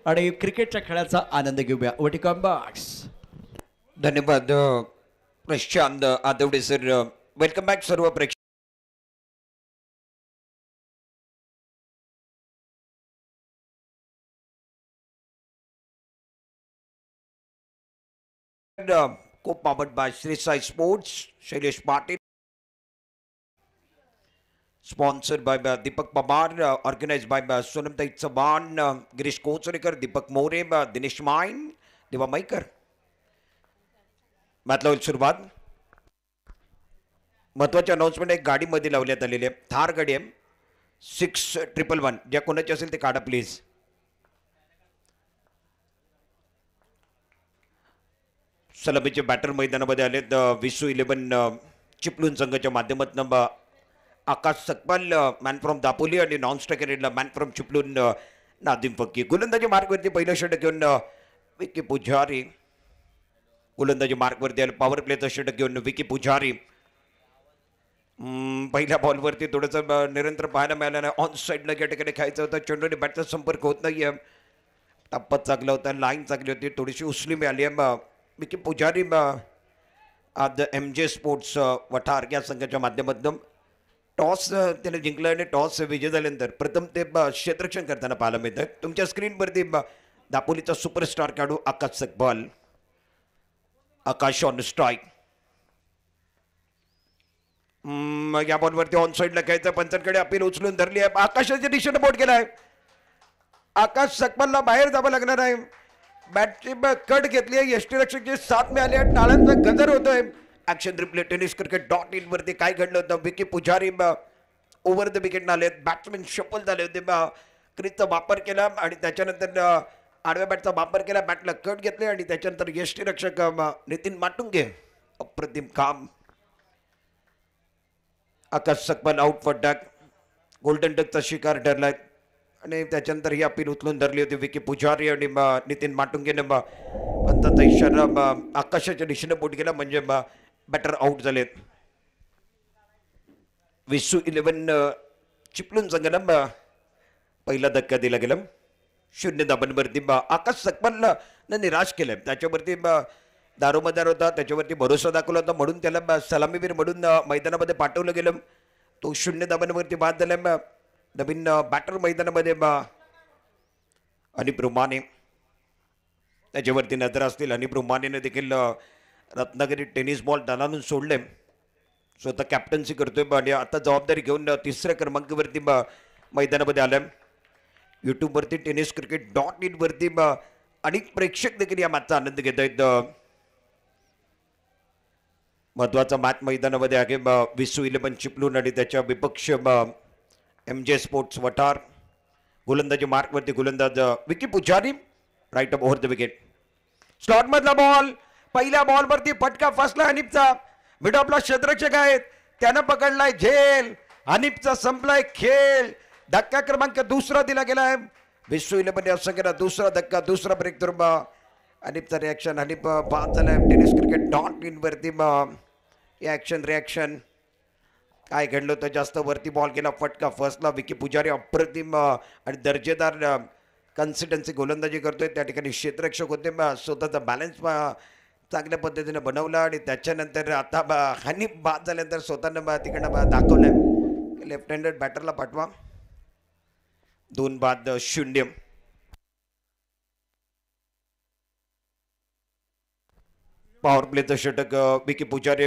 आणि क्रिकेटच्या खेळाचा आनंद घेऊया. Welcome backs. धन्यवाद Prashant Aadwade sir. Welcome back सर्व प्रेक्षक. Co powered by Shri Sai sports, Shailesh Patil, sponsored by Deepak Pawar, organized by Sonamtai Chavan, Girish Kocharekar, Deepak More, Dinesh Maine, Deva Maikar. मॅचला होईल सुरुवात. महत्वाचे अनाउन्समेंट एक गाडीमध्ये लावण्यात आलेली आहे. थार गाडी आहे 6111. ज्या कोणाची असेल ते काढा प्लीज. सलामीचे बॅटर मैदानामध्ये आलेत. विसू 11 चिपळूण संघाच्या माध्यमातून आकाश सकपाल मॅन फ्रॉम दापोली आणि non striker man from Chiplun Nadim Fakki. गोलंदाजी मार्कवरती पहिलं षटक घेऊन विकी पुजारी. गोलंदाजी मार्कवरती आलं. पॉवर प्लेचं षटक घेऊन विकी पुजारी. पहिल्या बॉलवरती थोडंसं निरंतर पाहायला मिळालं नाही. ऑन साईडला या ठिकाणी खायचं होतं. चेंडूने बॅटचा संपर्क होत नाही आहे. टप्पा चांगला होता. लाईन चांगली होती. थोडीशी उसली मिळाली आहे. विकी पुजारी आज MJ स्पोर्ट्स वठार या संघाच्या माध्यमातून टॉस त्याने जिंकलं आणि टॉस विजय झाल्यानंतर प्रथम ते क्षेत्ररक्षण करताना पाहायला मिळतं. तुमच्या स्क्रीनवरती दापोलीचा सुपरस्टार खेळाडू आकाश सकपाल. आकाश ऑन स्ट्राईक. या बॉलवरती ऑन साईडला खेळायचं. पंचांकडे अपील उचलून धरली आहे. आकाशाच्या दिशेने बोट केलाय. आकाश सकपालला बाहेर जावं लागणार आहे. बॅटची कट घेतली आहे. यष्टीरक्षकची साथ मिळाली आहे. टाळ्यांचा गजर होतोय. ऍक्शन रिप्ले tenniscricket.in वरती काय घडलं होतं. विकी पुजारी ओव्हर द विकेट आले. बॅट्समॅन शफल झाले होते. क्रीजचा वापर केला आणि त्याच्यानंतर आडव्या बॅटचा वापर केला. बॅटला कट घेतले आणि त्याच्यानंतर यष्टीरक्षक नितीन माटुंगे अप्रतिम काम. Akash Sakpal out for duck. Golden डकचा शिकार ठरलाय आणि त्याच्यानंतर ही अपील उचलून धरली होती विकी पुजारी आणि नितीन माटुंगेने पंताचा इशारा आकाशाच्या दिशेने बोट गेला म्हणजे बॅटर आउट झालेत. विसू 11 चिपळूण संघाला पहिला धक्का दिला गेला. 0 धाबांवरती आकाश सकपालला निराश केलंय. त्याच्यावरती दारोमदार होता. त्याच्यावरती भरोसा दाखवला होता म्हणून त्याला सलामीवीर म्हणून मैदानामध्ये पाठवलं गेलं. तो 0 धाबांवरती बाद झाला. नवीन बॅटर मैदानामध्ये अनिप रुमाने त्याच्यावरती नजर असतील. अनिप रुमानेने देखील रत्नागिरी टेनिस बॉल दलानून सोडले. स्वतः कॅप्टन्सी करतोय आणि आता जबाबदारी घेऊन 3ऱ्या क्रमांकावरती मैदानामध्ये आलं. यूट्यूबवरती tenniscricket.in वरती अनेक प्रेक्षक देखील या मॅचचा आनंद घेत आहेत. महत्वाचा मॅच मैदानामध्ये आहे. विसू 11 चिपळूण आणि त्याच्या विपक्ष MJ स्पोर्ट्स वठार. गोलंदाजी मार्कवरती गोलंदाज Vicky Pujari. Right off over the wicket. Slot मधला बॉल. पहिल्या बॉलवरती फटका फसला हनीफचा. मिडऑफला क्षेत्ररक्षक आहेत. त्यानं पकडलाय झेल. हनीफचा संपलाय खेळ. धक्का क्रमांक 2 दिला गेलाय. विसू 11 या संघाला दुसरा धक्का. दुसरा ब्रेक थ्रू. हनीफचा रिॲक्शन. हनीफ बाद झालाय. tenniscricket.in वरती ॲक्शन रिॲक्शन. काय घडलं होतं. जास्त वरती बॉल गेला. फटका फसला. विकी पुजारी अप्रतिम आणि दर्जेदार कन्सिस्टन्सी गोलंदाजी करतोय. त्या ठिकाणी क्षेत्ररक्षक होते. स्वतःचा बॅलन्स चांगल्या पद्धतीने बनवला आणि त्याच्यानंतर आता हनीफ बाद झाल्यानंतर स्वतःनं तिकडनं दाखवलंय लेफ्ट हँडेड बॅटरला पाठवा. 2 बाद 0. पॉवर प्लेचं षटक विकी पुजारी.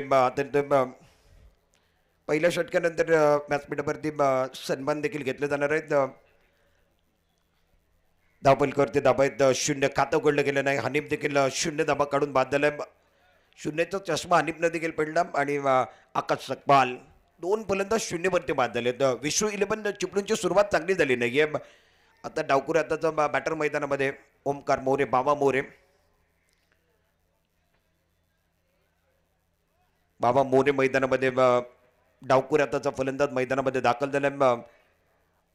पहिल्या षटकानंतर व्यासपीठावरती सन्मान देखील घेतले जाणार आहेत. धावपलकावरती धाबा आहेत 0. खातं उघडलं गेलं नाही. हनीफ देखील 0 धाबा काढून बाद झालाय. 0चा चष्मा हनीफनं देखील पडला आणि आकाश सकपाल 2 फलंदाज 0 वरती बाद झाले. विसू 11 चिपळूणची सुरुवात चांगली झाली नाही आहे. आता डावकुरे आताचा बॅटर मैदानामध्ये ओमकार मोरे, बाबा मोरे. बाबा मोरे मैदानामध्ये डावकुरे आताचा फलंदाज मैदानामध्ये दाखल झाला.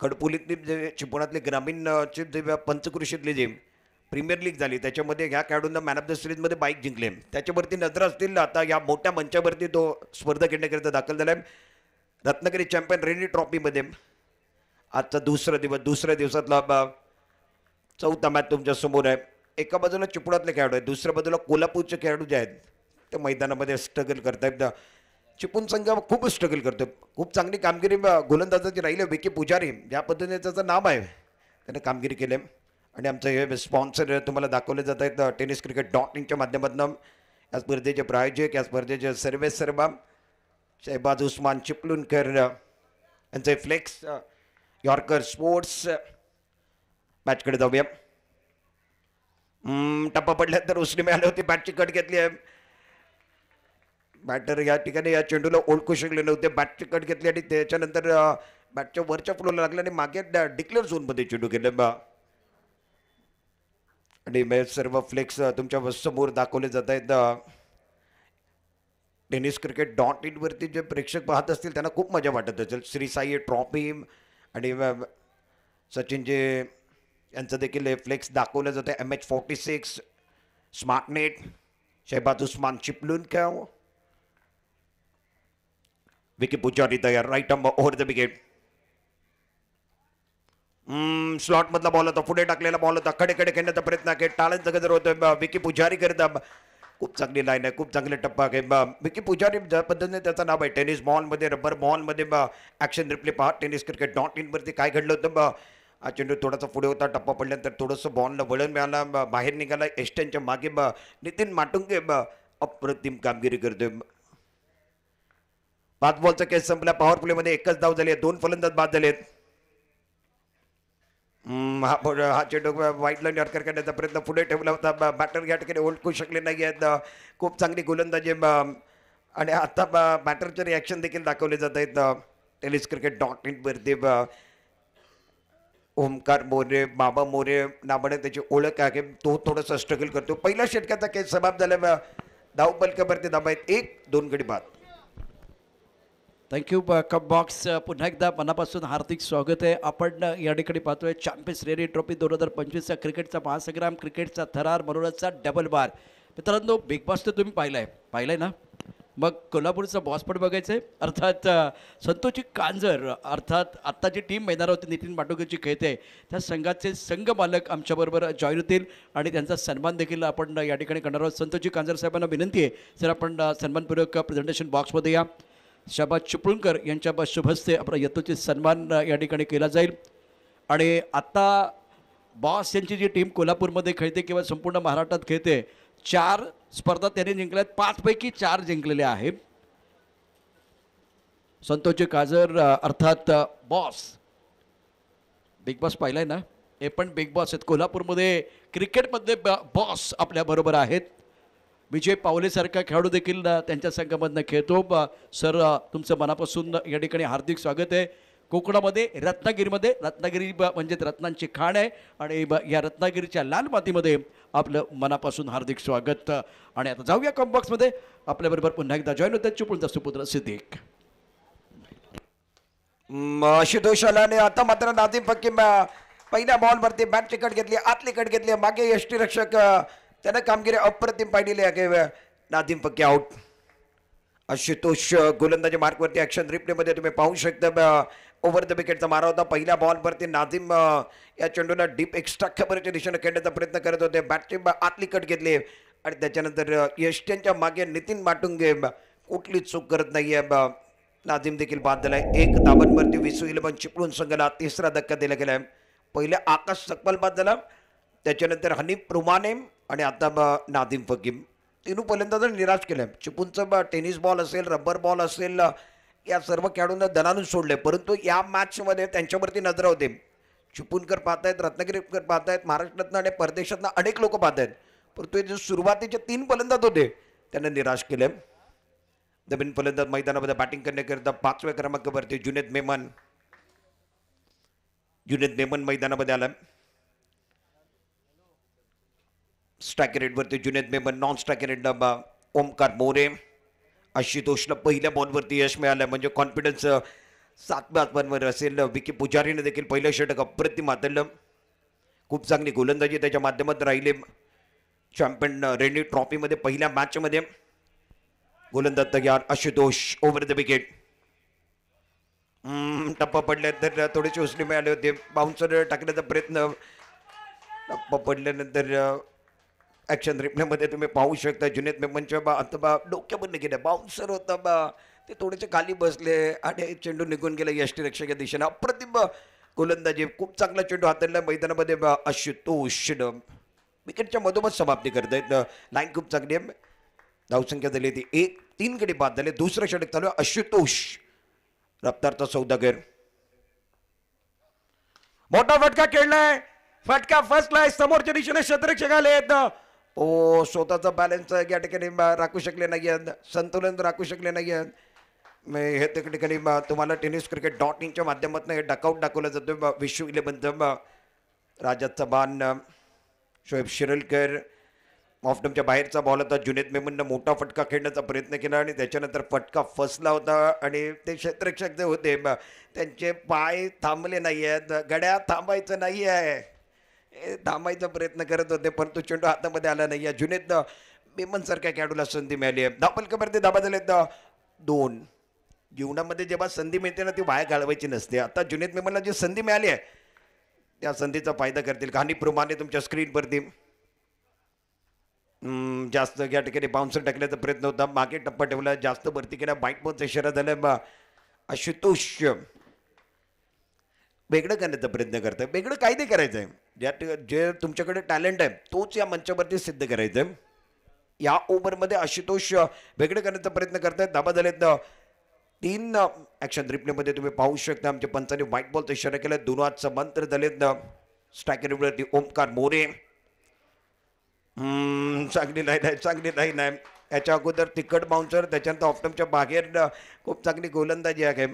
खडपोलीतली जे चिपळूणातली ग्रामीणची जे पंचकृषीतली जी प्रीमियर लीग झाली त्याच्यामध्ये ह्या खेळाडूंना मॅन ऑफ द सिरीजमध्ये बाईक जिंकले. त्याच्यावरती नजर असतील. आता या मोठ्या मंचावरती तो स्पर्धा खेळण्याकरिता दाखल झाला आहे. रत्नागिरी चॅम्पियन रेनी ट्रॉफीमध्ये आजचा दुसरा दिवस. दुसऱ्या दिवसातला चौथा मॅच तुमच्या समोर आहे. एका बाजूला चिपळातले खेळाडू आहेत, दुसऱ्या बाजूला कोल्हापूरचे खेळाडू जे आहेत ते मैदानामध्ये स्ट्रगल करतायत. चिपळूण संघ खूप स्ट्रगल करतो. खूप चांगली कामगिरी गोलंदाजाची राहिली. विकी पुजारी ज्या पद्धतीने त्याचं नाव आहे त्याने कामगिरी केली. आणि आमचं हे स्पॉन्सर तुम्हाला दाखवले जात आहेत tenniscricket.in च्या माध्यमातून. या स्पर्धेचे प्रायोजक, या स्पर्धेचे सर्वेसर्वा शहबाज उस्मान चिपळूणकर यांचे फ्लेक्स यॉर्कर स्पोर्ट्स. मॅचकडे जाऊया. टप्पा पडल्यानंतर उसने मिळाली होती, बॅटची कट घेतली आहे. बॅटर या ठिकाणी या चेंडूला ओळखू शकले नव्हते. बॅटची कट घेतली आणि त्याच्यानंतर बॅटच्या वरच्या फ्लोला लागला आणि मागे डिक्लेअर झोनमध्ये चेंडू गेले. आणि सर्व फ्लेक्स तुमच्या समोर दाखवले जात आहेत. tenniscricket.in वरती जे प्रेक्षक पाहत असतील त्यांना खूप मजा वाटत असेल. श्री साई ट्रॉफी आणि सचिनचे यांचं देखील फ्लेक्स दाखवलं जातं. MH46 स्मार्टनेट शहबाज उस्मान चिपळूणकर. विकी पुजारी तयार. Right arm over the wicket. Slot मधला बॉल होता, पुढे टाकलेला बॉल होता, कडे खेळण्याचा प्रयत्न आहे. टाळ्यांचा गजर होतोय. विकी पुजारी करता. खूप चांगली लाईन आहे, खूप चांगले टप्पा आहे. विकी पुजारी ज्या पद्धतीने त्याचं नाव आहे. टेनिस बॉलमध्ये, रबर बॉलमध्ये ॲक्शन रिप्ले पहा. tenniscricket.in वरती काय घडलं होतं. हा चेंडू थोडासा पुढे होता, टप्पा पडल्यानंतर थोडंसं बॉलला वळण मिळाला, बाहेर निघाला. एस्टनच्या मागे नितीन माटुंगे अप्रतिम कामगिरी करतोय. 5 बॉलचा केस संपला. पॉवर प्लेमध्ये एकच धाव झाली आहे. 2 फलंदाज बाद झालेत. हा चेंडू व्हाईट लाईन यॉर्कर करण्याचा प्रयत्न पुढे ठेवला होता. बॅटर या ठिकाणी ओळखू शकले नाही आहेत. खूप चांगली गोलंदाजी आणि आता बॅटरचे रिॲक्शन देखील दाखवले जात आहेत. tenniscricket.in वरती ओमकार मोरे, बाबा मोरे नावाने त्याची ओळख आहे. तो थोडंसं स्ट्रगल करतो. पहिल्या षटकाचा केस समाप्त झाला. धाव पलकावरती धाव आहेत 1-2 गडी बाद. थँक्यू. कप बॉक्स पुन्हा एकदा मनापासून हार्दिक स्वागत आहे. आपण या ठिकाणी पाहतोय चॅम्पियन्स रेरी ट्रॉफी 2025चा क्रिकेटचा महासंग्राम, क्रिकेटचा थरार, मनोरंजनचा डबल बार. मित्रांनो, बिग बॉस तर तुम्ही पाहिलाय ना. मग कोल्हापूरचा बॉस पण बघायचं आहे. अर्थात संतोषी कांजर, अर्थात आत्ता जी टीम मैदानावरती नितीन माटुंगेची खेळते त्या संघाचे संघ मालक आमच्याबरोबर जॉईन होतील आणि त्यांचा सन्मान देखील आपण या ठिकाणी करणार आहोत. संतोषी कांजर साहेबांना विनंती आहे, सर आपण सन्मानपूर्वक प्रेझेंटेशन बॉक्समध्ये या. शहबाज चिपळूणकर यांच्या शुभ हस्ते आपला यथोचित सन्मान या ठिकाणी केला जाईल. आणि आत्ता बॉस यांची जी टीम कोल्हापूरमध्ये खेळते किंवा संपूर्ण महाराष्ट्रात खेळते, 4 स्पर्धा त्यांनी जिंकल्यात. 5 पैकी 4 जिंकलेले आहेत. संतोषजी काजर अर्थात बॉस, बिग बॉस पाहिलाय ना, हे पण बिग बॉस आहेत. कोल्हापूरमध्ये क्रिकेटमध्ये बॉस आपल्याबरोबर आहेत. विजय पावलेसारखा खेळाडू देखील त्यांच्या संघामधनं खेळतो. सर तुमचं मनापासून या ठिकाणी हार्दिक स्वागत आहे. कोकणामध्ये रत्नागिरी म्हणजे रत्नांची खाण आहे आणि या रत्नागिरीच्या लाल मातीमध्ये आपलं मनापासून हार्दिक स्वागत. आणि आता जाऊया कॉम्बॉक्समध्ये. आपल्याबरोबर पुन्हा एकदा जॉईन होतात चिपळूणचा सुपुत्र सिद्दीक. आशुतोष आला आणि आता मात्र नाझीम फकीम पहिल्या बॉलवरती बॅटची कट घेतली, आतली कट घेतली. मागे यष्टीरक्षक त्यानं कामगिरी अप्रतिम पाहिलेली आहे. नाझीम फकी आउट. आशुतोष गोलंदाजी मार्कवरती ॲक्शन रिप्लेमध्ये तुम्ही पाहू शकता. ओव्हर द विकेटचा मारा होता. पहिल्या बॉलवरती नाझीम या चेंडूला डीप एक्स्ट्रा खबरच्या दिशेने खेळण्याचा प्रयत्न करत होते. बॅटची आतली कट घेतली आणि त्याच्यानंतर यष्ट्यांच्या मागे नितीन माटुंगे कुठलीच चूक करत नाही आहे. नाझीम देखील बाद झालाय. 1 धावांवरती विसू 11 चिपळूण संघाला तिसरा धक्का दिला गेला आहे. पहिले आकाश सकपाल बाद झाला, त्याच्यानंतर हनीफ रुमाने आणि आता नाझीम फकीम. तीनू फलंदाजांनी निराश केलं. चिपळूणचं टेनिस बॉल असेल, रबर बॉल असेल, या सर्व खेळाडूंना दणानून सोडले. परंतु या मॅचमध्ये त्यांच्यावरती नजर होते. चिपळूणकर पाहतायत, रत्नागिरीकर पाहतायत, महाराष्ट्रातनं आणि परदेशातनं अनेक लोक पाहतायत. परंतु जे सुरुवातीचे 3 फलंदाज होते त्यांना निराश केले. नवीन फलंदाज मैदानामध्ये बॅटिंग करण्याकरिता 5व्या क्रमांकावरती जुनेद मेमन मैदानामध्ये आला. स्ट्राईक रेटवरती Junaid Memon, non strike rate Omkar More. आशुतोषला पहिल्या बॉलवरती यश मिळालं म्हणजे कॉन्फिडन्स 7व्या बॉलवर असेल. विकी पुजारीने देखील पहिलं षटक अप्रतिम हाताळलं. खूप चांगली गोलंदाजी त्याच्या माध्यमातून राहिली. चॅम्पियन रेनी ट्रॉफीमध्ये पहिल्या मॅचमध्ये गोलंदाज तयार. Ashutosh over the wicket. टप्पा पडल्या तर थोडीशी उसणी मिळाली होती. बाउन्सर टाकण्याचा प्रयत्न टप्पा पडल्यानंतर ॲक्शन रिप्लेमध्ये तुम्ही पाहू शकता जुनेद मेमनच्या आता डोक्यावर गेल्या बाउन्सर होता ते थोडेसे खाली बसले आणि चेंडू निघून गेला यष्टीरक्षक या दिशेने. अप्रतिम गोलंदाजी, खूप चांगला चेंडू हाताळला मैदानामध्ये आशुतोष विकेटच्या मधोमध समाप्ती करतायत. लाईन खूप चांगली आहे. धावसंख्या झाली ती 3 गडी बाद झाले. दुसरं षटक चालू आहे. आशुतोष रफ्तारचा सौदागर, मोठा फटका खेळलाय, फटका फसलाय, समोरच्या दिशेने क्षेत्ररक्षक आलेत. स्वतःचा बॅलन्स या ठिकाणी राखू शकले नाही आहेत, संतुलन राखू शकले नाही आहेत. हे ठिकाणी तुम्हाला टेनिस क्रिकेट .inच्या माध्यमातून हे डकआउट दाखवलं जातं. विश्व 11 राजाचा बाण शोएब शिरलकर, ऑफडमच्या बाहेरचा बॉल होता. जुनेद मेमननं मोठा फटका खेळण्याचा प्रयत्न केला आणि त्याच्यानंतर फटका फसला होता आणि ते क्षेत्ररक्षक जे होते त्यांचे पाय थांबले नाही आहेत. गड्या थांबायचं नाही आहे, थांबायचा प्रयत्न करत होते परंतु चेंडू हातामध्ये आला नाही आहे. जुनेद मेमन सारख्या खेळाडूला संधी मिळाली आहे. धापलकवरती धाबा झालेत 2. जीवनामध्ये जेव्हा संधी मिळते ना ती वाया घालवायची नसते. आता जुनेद मेमनला जी संधी मिळाली आहे त्या संधीचा फायदा करतील. कहाणीप्रमाणे तुमच्या स्क्रीनवरती जास्त या ठिकाणी बाउन्सर टाकण्याचा प्रयत्न होता, मागे टप्पा ठेवला, जास्त वरती केला, बाईट पोच इशारा झाला. आशुतोष वेगळं करण्याचा प्रयत्न करतोय. वेगळं काही नाही करायचं आहे, जे तुमच्याकडे टॅलेंट आहे तोच या मंचावरती सिद्ध करायचं आहे. या ओव्हरमध्ये आशुतोष वेगळं करण्याचा प्रयत्न करतायत. धाबा झालेत 3. ॲक्शन रिप्लेमध्ये तुम्ही पाहू शकता आमच्या पंचाने व्हाईट बॉलचा इशारा केला. दोन हात समांतर झालेत. स्ट्रायकरवरती ओमकार मोरे. चांगली लाईन आहे, चांगली लाईन आहे. याच्या अगोदर तिकट बाउन्सर, त्याच्यानंतर ऑफटमच्या बाहेर खूप चांगली गोलंदाजी आहे.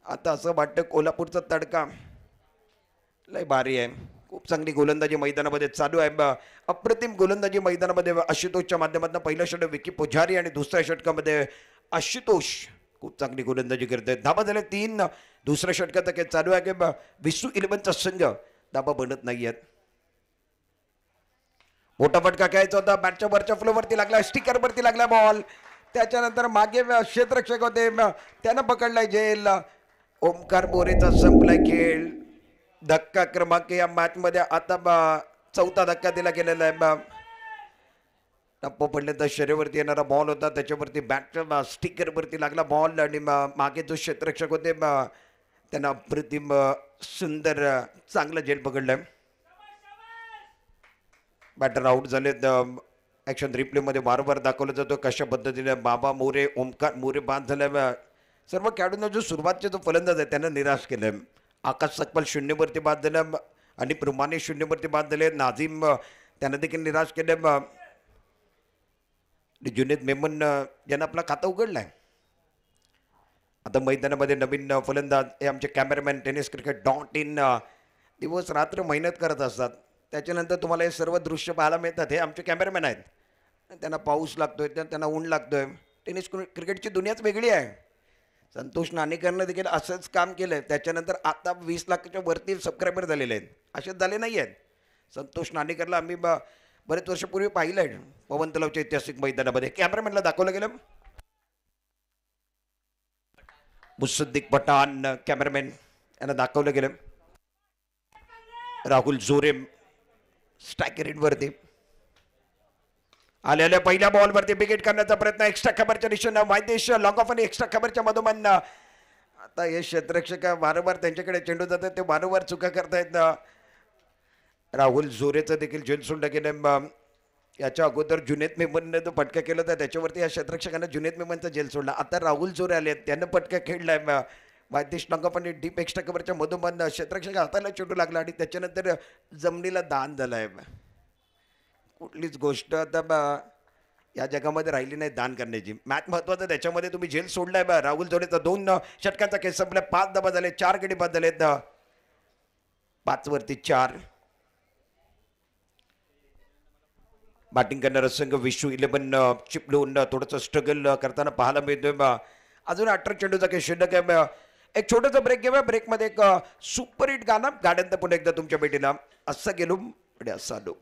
आता असं वाटतं कोल्हापूरचा तडका लय भारी आहे. खूप चांगली गोलंदाजी मैदानामध्ये चालू आहे. अप्रतिम गोलंदाजी मैदानामध्ये आशुतोषच्या माध्यमातून पहिलं षटक विकी पुजारी आणि दुसऱ्या षटकामध्ये आशुतोष खूप चांगली गोलंदाजी करत आहेत. धाबा झाले 3. दुसऱ्या षटकाचा खेळ चालू आहे की विश्व 11चा संघ धाबा बनत नाही आहेत. मोठा फटका खेळायचा होता, बॅटच्या वरच्या फ्लोवरती लागला, स्टिकरवरती लागला बॉल. त्याच्यानंतर मागे क्षेत्ररक्षक होते त्यानं पकडलाय झेल. ओमकार मोरेचा संपलाय खेळ. धक्का क्रमांक या मॅचमध्ये आता 4था धक्का दिला गेलेला आहे. टप्पा पडले तर शरीरावरती येणारा बॉल होता, त्याच्यावरती बॅटच्या स्टिकरवरती लागला बॉल आणि मागे जो क्षेत्ररक्षक होते त्यांना अप्रतिम सुंदर चांगलं झेल पकडलंय. बॅटर आउट झालेत. ॲक्शन रिप्लेमध्ये वारंवार दाखवलं जातो कशा पद्धतीने बाबा मोरे, ओमकार मोरे बाद झाल्या. सर्व खेळाडूंना जो सुरुवातचा जो फलंदाज आहे त्यांना निराश केलं. आकाश सकपाल 0वरती बाद झालं आणि प्रमाणे 0वरती बाद झाले. नाझीम त्यांना देखील निराश केलं. जुनेद मेमन ज्यांना आपला खाता उघडलाय. आता मैदानामध्ये नवीन फलंदाज हे आमचे कॅमेरामॅन टेनिस क्रिकेट .in दिवस रात्र मेहनत करत असतात. त्याच्यानंतर तुम्हाला हे सर्व दृश्य पाहायला मिळतात. हे आमचे कॅमेरामॅन आहेत, त्यांना पाऊस लागतोय, त्यांना ऊन लागतोय. टेनिस क्रिकेटची दुनियाच वेगळी आहे. संतोष नाणेकरनं देखील असंच काम केलं. त्याच्यानंतर आता 20 लाखाच्या वरती सबस्क्रायबर झालेले आहेत, असेच झाले नाही आहेत. संतोष नाणेकरला आम्ही बरेच वर्षापूर्वी पाहिलं आहे पवन तलावच्या ऐतिहासिक मैदानामध्ये. कॅमेरामॅनला दाखवलं गेलं. मुसद्दिक पठाण कॅमेरामॅन यांना दाखवलं गेलं. राहुल जोरे स्ट्रायकरवरती आलेल्या पहिल्या बॉलवरती विकेट करण्याचा प्रयत्न. एक्स्ट्रा खबरच्या दिशेनं वायदेश लॉंग ऑफ आणि एक्स्ट्रा खबरच्या मधोमध आता हे क्षेत्ररक्षक वारंवार त्यांच्याकडे चेंडू जातात, ते वारंवार चुका करतायत. राहुल जोरेचं देखील झेल सोडलं गेलं. याच्या अगोदर जुनेद मेमनने जो फटका केला होता त्याच्यावरती या क्षेत्ररक्षकांना जुनेद मेमनचा झेल सोडला. आता राहुल जोरे आले, त्यानं फटका खेळलाय. वायदेश लॉंग ऑफ आणि डीप एक्स्ट्रा खबरच्या मधोमध क्षेत्ररक्षक हाताला चेंडू लागला आणि त्याच्यानंतर जमिनीला दान झालाय. कुठलीच गोष्ट आता या जगामध्ये राहिली नाही दान करण्याची. मॅच महत्वाचं त्याच्यामध्ये तुम्ही झेल सोडलाय. राहुल जोडेचा 2 षटकांचा खेळ संपला. 5 धाबा झाले, 4 गडी बाद झालेत. 5 वरती 4. बॅटिंग करणारा संघ विश्व 11 चिपळूण थोडंसं स्ट्रगल करताना पाहायला मिळतोय. अजून 18 चेंडूचा खेळ शिल्लक आहे. एक छोटासा ब्रेक घेऊया. ब्रेकमध्ये एक सुपरहिट गाणं गाड्यांत पुन्हा एकदा तुमच्या भेटीला. असं गेलो पुढे असं आलो.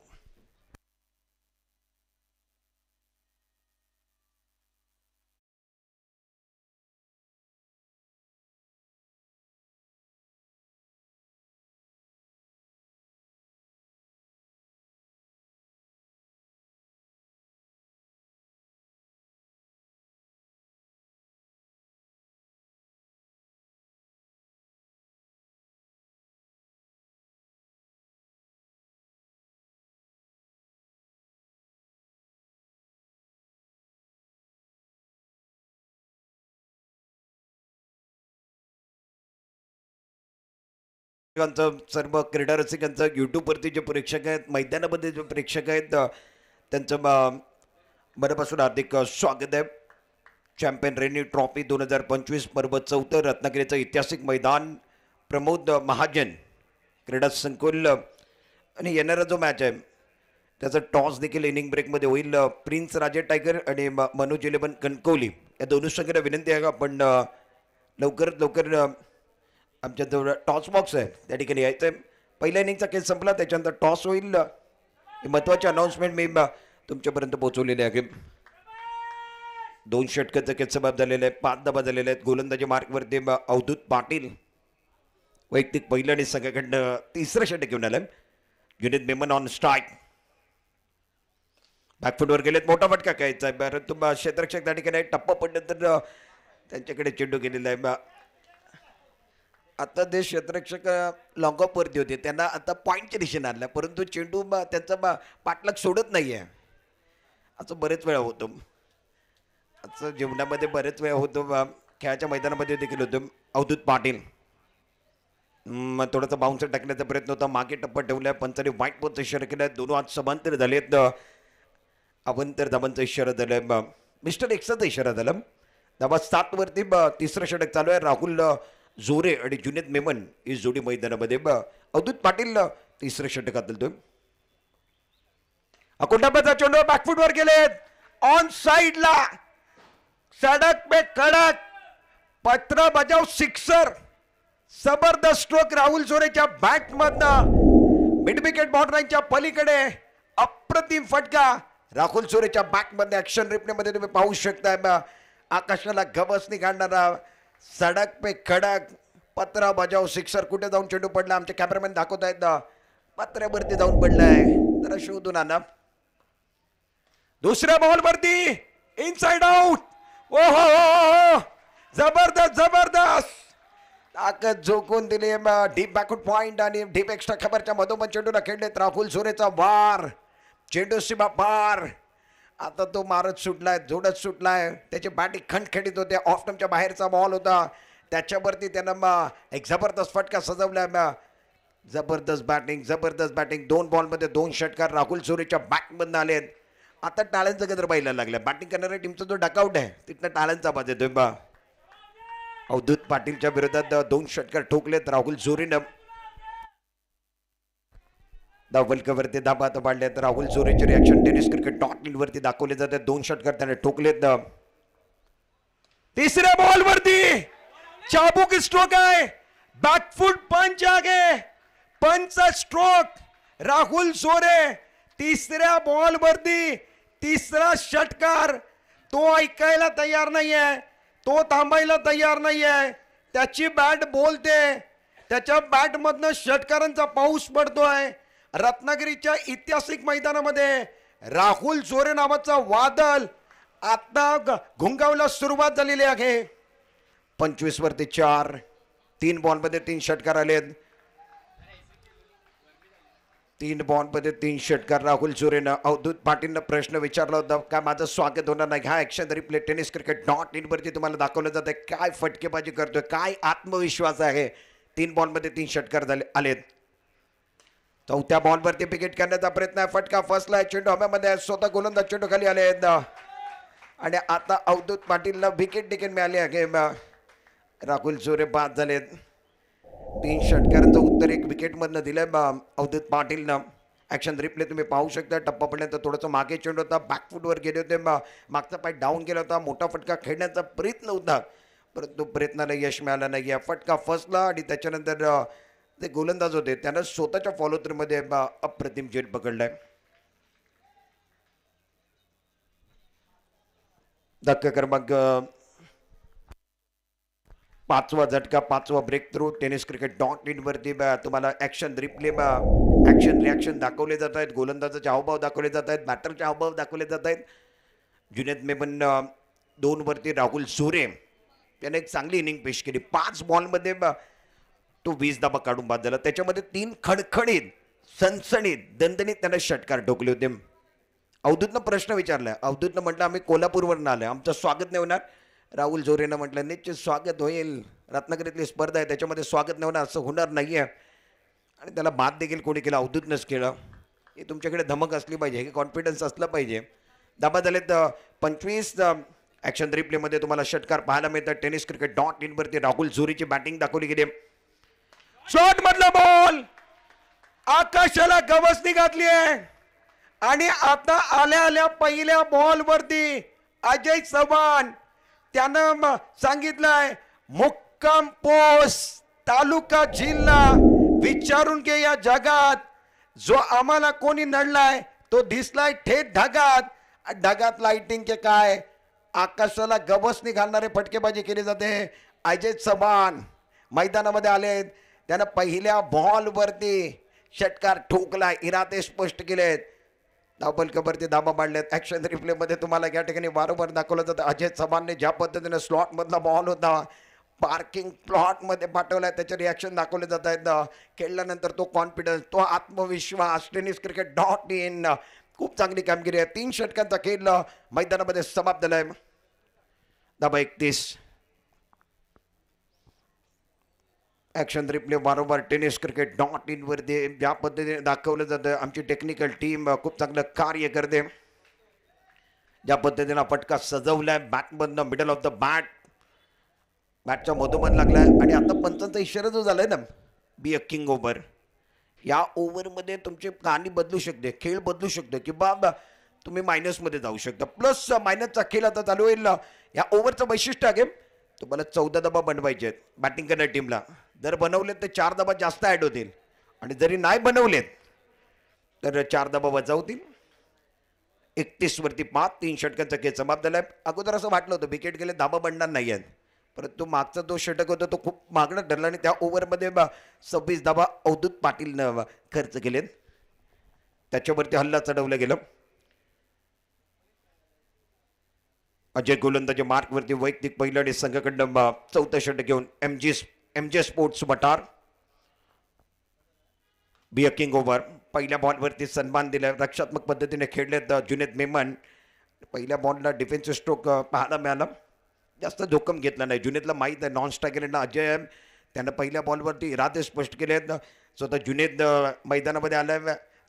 सर्व क्रीडा रसिकांचं यूट्यूबवरती जे प्रेक्षक आहेत, मैदानामध्ये जे प्रेक्षक आहेत, त्यांचं मनापासून हार्दिक स्वागत आहे. चॅम्पियन रेनी ट्रॉफी 2025 पर्व 4 रत्नागिरीचं ऐतिहासिक मैदान, प्रमोद महाजन क्रीडा संकुल. आणि येणारा जो मॅच आहे त्याचा टॉस देखील इनिंग ब्रेकमध्ये होईल. प्रिन्स राजे टायगर आणि मनोज 11 कणकवली या दोन्ही संघांना विनंती आहे का आपण लवकरात लवकर आमच्या जवळ टॉस बॉक्स आहे त्या ठिकाणी यायचं आहे. पहिल्या इनिंगचा खेळ संपला, त्याच्यानंतर टॉस होईल. ही महत्त्वाची अनाऊन्समेंट मी तुमच्यापर्यंत पोहोचवलेली आहे. 2 षटकांचा खेळ समाप्त झालेला आहे, 5 धावा झालेल्या आहेत. गोलंदाजी मार्कवरती अवधूत पाटील वैयक्तिक पहिलं आणि संघाकडनं 3रं षटक घेऊन आलं. जुनेद मेमन ऑन स्ट्राईक, बॅकफुटवर गेलेत, मोठा फटका घ्यायचा आहे. परंतु क्षेत्ररक्षक त्या ठिकाणी टप्पा पडलं तर त्यांच्याकडे चेंडू गेलेला आहे. आता ते क्षेत्ररक्षक लॉंग ऑफ वरती होते, त्यांना आता पॉईंटच्या दिशेने आणला, परंतु चेंडू त्यांचा पाठलाग सोडत नाही आहे. असं बरेच वेळा होतं, असं जीवनामध्ये बरेच वेळा होतो, खेळाच्या मैदानामध्ये देखील होतं. अवधूत पाटील थोडासा बाउन्सर टाकण्याचा प्रयत्न होता, मागे टप्पा ठेवलाय, पंचाने वाईट पोच इशारा केलाय. दोन हात समांतर झालेत, अवंतर धाबांचा इशारा झालाय, मिस्टर एक्सचा इशारा झाला. धाबा 7 वरती 3रं षटक चालू आहे. राहुल जोरे आणि जुनेद मेमन ही जोडी मैदानामध्ये. अवधूत पाटील 3रं षटकात तो अकोंडाबाचा चेंडू बॅकफुटवर गेलेत, ऑन साइडला, सडक पे कडक, पत्र बजाव, सिक्सर. जबरदस्त स्ट्रोक राहुल जोरेच्या बॅट मधनं मिड विकेट बाउंड्रीच्या पलीकडे अप्रतिम फटका राहुल जोरेच्या बॅट मध्ये. ऍक्शन रिप्ले मध्ये तुम्ही पाहू शकताय, आकाशाला गवसणी काढणारा, सडक पे खडक, पत्रा बजाव, सिक्सर. कुठे जाऊन चेंडू पडला आमचे कॅमेरामॅन दाखवत आहेत, पत्र्यावरती जाऊन पडलाय, जरा शोधून आणा. दुसऱ्या बॉल वरती इनसाइड आउट. ओहो, जबरदस्त जबरदस्त ताकद झोकून दिली. डीप बॅकवर्ड पॉइंट आणि डीप एक्स्ट्रा खबरच्या मधोमध चेंडूला खेळलेत. राहुल जोरेचा वार, चेंडू सीमा पार. आता तो मारत सुटलाय, जोडत सुटलाय, त्याची बॅटिंग खणखणीत होते. ऑफ स्टंपच्या बाहेरचा बॉल होता, त्याच्यावरती त्यानं एक जबरदस्त फटका सजवलाय. जबरदस्त बॅटिंग, जबरदस्त बॅटिंग. 2 बॉलमध्ये 2 षटकार राहुल जोरेच्या बॅटमधनं आलेत. आता टाळ्यांचा गजर पाहायला लागला. बॅटिंग करणाऱ्या टीमचा जो डकआउट आहे तिथनं टाळ्यांचा आवाज येतोय. अवधूत पाटीलच्या विरोधात 2 षटकार ठोकलेत राहुल जोरेनं. धावलकावरती धाबा आता पाडल्यात. राहुल जोरेचे रिॲक्शन tenniscricket.in वरती दाखवले जातात. 2 षटकार त्याने ठोकलेत. 3ऱ्या बॉल वरती चाबुक स्ट्रोक आहे, बॅकफुट पंच आगे, पंच स्ट्रोक राहुल जोरे. 3ऱ्या बॉल वरती 3रा षटकार. तो ऐकायला तयार नाहीये, तो थांबायला तयार नाहीये. त्याची बॅट बोलते, त्याच्या बॅट मधनं षटकारांचा पाऊस पडतोय. रत्नागिरीच्या ऐतिहासिक मैदानामध्ये राहुल जोरे नावाचा वादळ आता घुंगावला सुरुवात झालेली आहे. 25 वरती 4, 3 बॉलमध्ये 3 षटकार आलेत. 3 बॉलमध्ये 3 षटकार राहुल जोरेनं. अवधूत पाटीलनं प्रश्न विचारला होता, काय माझं स्वागत होणार नाही? हा ऍक्शन रिप्ले tenniscricket.in वरती तुम्हाला दाखवलं जात आहे. काय फटकेबाजी करतोय, काय आत्मविश्वास आहे. 3 बॉलमध्ये 3 षटकार झाले आलेत. 4थ्या बॉलवरती विकेट करण्याचा प्रयत्न आहे, फटका फसलाय, चेंडू हव्यामध्ये, स्वतः गोलंदाज चेंडू खाली आले आहेत. आणि आता अवधूत पाटीलला विकेट देखील मिळाली आहे. राहुल जोरे बाद झालेत. 3 षटकारांचं उत्तर 1 विकेटमधनं दिलंय अवधूत पाटीलनं. ऍक्शन रिप्ले तुम्ही पाहू शकता. टप्पा पडल्यानंतर थोडंसं मागे चेंडू होता, बॅकफुटवर गेले होते, मागचा पाय डाऊन गेला होता. मोठा फटका खेळण्याचा प्रयत्न होता, परंतु प्रयत्नाला यश मिळालं नाही. फटका फसला आणि त्याच्यानंतर ते गोलंदाज होते त्यानं स्वतःच्या फॉलो थ्रू मध्ये अप्रतिम झेल पकडलाय. धक्का क्रमांक 5वा झटका, 5वा ब्रेक थ्रू. tenniscricket.in वरती तुम्हाला ऍक्शन रिप्ले, ऍक्शन रिॲक्शन दाखवले जात आहेत. गोलंदाजाचे हावभाव दाखवले जात आहेत, बॅटरचे हावभाव दाखवले जात आहेत. जुनेद मेमन 2 वरती राहुल जोरे त्याने एक चांगली इनिंग पेश केली. 5 बॉलमध्ये तो 20 धाबा काढून बाद झाला. त्याच्यामध्ये 3 खणखणीत, सणसणीत, दणदणीत त्याने षटकार ठोकले होते. अवधूतनं प्रश्न विचारला. अवधूतनं म्हटलं आम्ही कोल्हापूरवरून आलोय, आमचं स्वागत नाही होणार. राहुल जोरेनं म्हटलं निश्चित स्वागत होईल, रत्नागिरीतली स्पर्धा आहे त्याच्यामध्ये स्वागत नाही होणार, असं होणार नाहीये. आणि त्याला बाद देखील कोणी केलं, अवधूतनंच केलं. हे तुमच्याकडे धमक असली पाहिजे, हे कॉन्फिडन्स असलं पाहिजे. दाबा झालेत 25. ॲक्शन रिप्लेमध्ये तुम्हाला षटकार पाहायला मिळतं. tenniscricket.in वरती राहुल झुरीची बॅटिंग दाखवली गेली. शॉट मधला बॉल आकाशाला गवसणी घातली आहे आणि आता आल्या आल्या पहिल्या बॉल वरती अजय चव्हाण त्यानं सांगितलंय मुक्काम पोस्ट तालुका जिल्हा विचारून घे या जगात जो आम्हाला कोणी नडलाय तो दिसलाय थेट ढगात. ढगात लाइटिंग के काय आकाशाला गवसणी घालणारे फटकेबाजी केली जाते. अजय चव्हाण मैदानामध्ये आलेत. त्यानं पहिल्या बॉल वरती षटकार ठोकला, इरादे स्पष्ट केलेत. धावफलकावरती धाबा मांडलेत. ॲक्शन रिप्लेमध्ये तुम्हाला या ठिकाणी वारंवार दाखवलं जातं अजय चव्हाणने ज्या पद्धतीने स्लॉटमधला बॉल होता पार्किंग प्लॉटमध्ये पाठवलाय त्याचे रिॲक्शन दाखवले जात आहेत. खेळल्यानंतर तो कॉन्फिडन्स, तो आत्मविश्वास. tenniscricket.in खूप चांगली कामगिरी आहे. 3 षटकांचा खेळ मैदानामध्ये समाप्त झालाय. धाबा 31. ॲक्शन रिप्ले वारंवार tenniscricket.in वरती ज्या पद्धतीने दाखवलं जातं आमची टेक्निकल टीम खूप चांगलं कार्य करते. ज्या पद्धतीने फटका सजवलाय बॅटमधनं मिडल ऑफ द बॅटच्या मधोमध लागलाय आणि आता पंचांचा इशारा जो झालाय ना बी अ किंग ओव्हर. या ओव्हरमध्ये तुमची कहाणी बदलू शकते, खेळ बदलू शकतो की बाबा तुम्ही मायनसमध्ये जाऊ शकता. प्लस मायनसचा खेळ आता चालू होईल. या ओव्हरचं वैशिष्ट्य आहे तुम्हाला 14 धाबा बनवायचे आहेत बॅटिंग करणाऱ्या टीमला. जर बनवलेत तर 4 धाबा जास्त ॲड होतील आणि जरी नाही बनवलेत तर 4 धाबा वजा होतील. 31 वरती 5. 3 षटकांचा खेळ समाप्त झालाय. अगोदर असं वाटलं होतं विकेट गेले धाबा बनणार नाही आहेत, परंतु मागचा जो षटक होता तो खूप मागणं ठरला आणि त्या ओव्हरमध्ये 26 धाबा अवधूत पाटीलनं खर्च केलेत. त्याच्यावरती हल्ला चढवलं गेलं. अजय गोलंदाजी मार्कवरती वैयक्तिक पहिलं आणि संघकडनं 4थं षटक घेऊन एमजे स्पोर्ट्स वटार बी अ किंग ओव्हर. पहिल्या बॉलवरती सन्मान दिला. रक्षात्मक पद्धतीने खेळलेत जुनेद मेमन. पहिल्या बॉलला डिफेन्सिव्ह स्ट्रोक पाहायला मिळाला. जास्त जोखम घेतला नाही. जुनेदला माहीत आहे नॉन स्ट्रायकरना अजय आहे. त्यानं पहिल्या बॉलवरती इरादे स्पष्ट केले आहेत. स्वतः जुनेद मैदानामध्ये आलाय.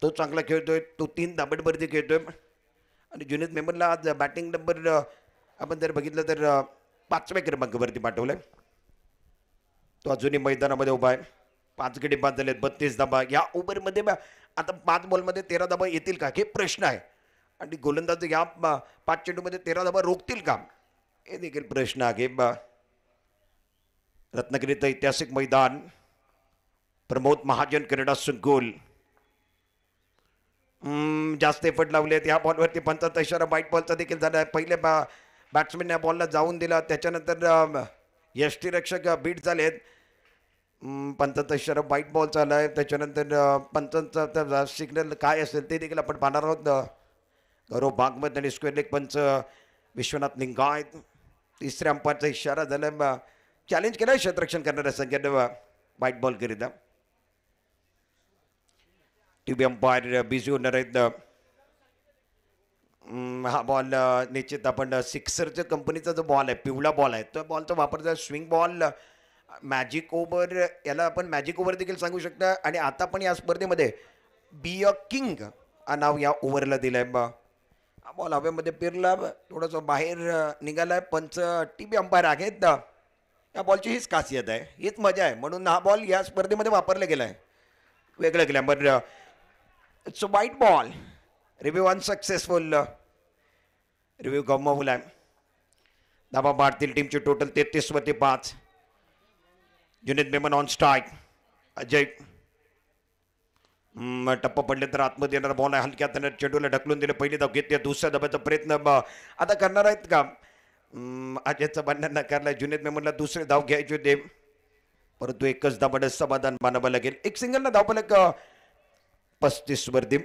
तो चांगला खेळतोय. तो 3 धाबडवरती खेळतोय आणि जुनेद मेमनला आज बॅटिंग नंबर आपण जर बघितलं तर 5व्या क्रमांकावरती पाठवलंय. तो अजूनही मैदानामध्ये उभा आहे. 5 गडी बाद झालेत. 32 धाबा या ओव्हरमध्ये. आता 5 बॉलमध्ये 13 धाबा येतील का हे प्रश्न आहे आणि गोलंदाज या 5 चेंडूमध्ये 13 धाबा रोखतील का हे देखील प्रश्न आहे. रत्नागिरीचं ऐतिहासिक मैदान. प्रमोद महाजन क्रीडा संकुल. जास्त एफर्ट लावलेत. या बॉलवरती 75 इशारा वाईट बॉलचा देखील झाला. पहिले बॅट्समॅन या बॉलला जाऊन दिला. त्याच्यानंतर यष्टीरक्षक बीट झालेत. 75 इशारा वाईट बॉल चालला आहे. त्याच्यानंतर पंचांचा सिग्नल काय असेल ते देखील आपण पाहणार आहोत. गौरव बागमत आणि स्क्वेअर लेग पंच विश्वनाथ लिंगायत. 3ऱ्या अंपायरचा इशारा झाला. चॅलेंज केलं क्षेत्ररक्षण करणाऱ्या संख्येने व्हाईट बॉल करिता. टीव्ही अंपायर बिझी होणार आहेत. हा बॉल निश्चित आपण सिक्सरच्या कंपनीचा जो बॉल आहे पिवळा बॉल आहे तो बॉलचा वापर स्विंग बॉल मॅजिक ओव्हर याला आपण मॅजिक ओव्हर देखील सांगू शकता. आणि आता पण या स्पर्धेमध्ये बी अ किंग हा नाव या ओव्हरला दिलंय. हा बॉल हवेमध्ये फिरला थोडंसं बाहेर निघालाय. पंच टीव्ही अंपायर आहेत. या बॉलची हीच खासियत आहे, हीच मजा आहे म्हणून हा बॉल या स्पर्धेमध्ये वापरला गेलाय. वेगळं केलं बरं. इट्स अ वाईट बॉल. Review unsuccessful. रिव्ह्यू गमावला आहे. धाबा भारतीय टीमची टोटल 33 वरती 5. Junaid Memon on strike. अजय टप्पा पडले तर आतमध्ये येणारा बॉल आहे. हलक्या त्याने चेंडूला ढकलून दिले. पहिली धाव घेतली. दुसऱ्या धाब्याचा प्रयत्न आता करणार आहेत का अजयचा बंधन नाकारलाय. जुनेद मेमनला दुसरी धाव घ्यायची होते परंतु एकच धाबाने समाधान मानावं लागेल. एक सिंगलला धावफलक 35 वरती.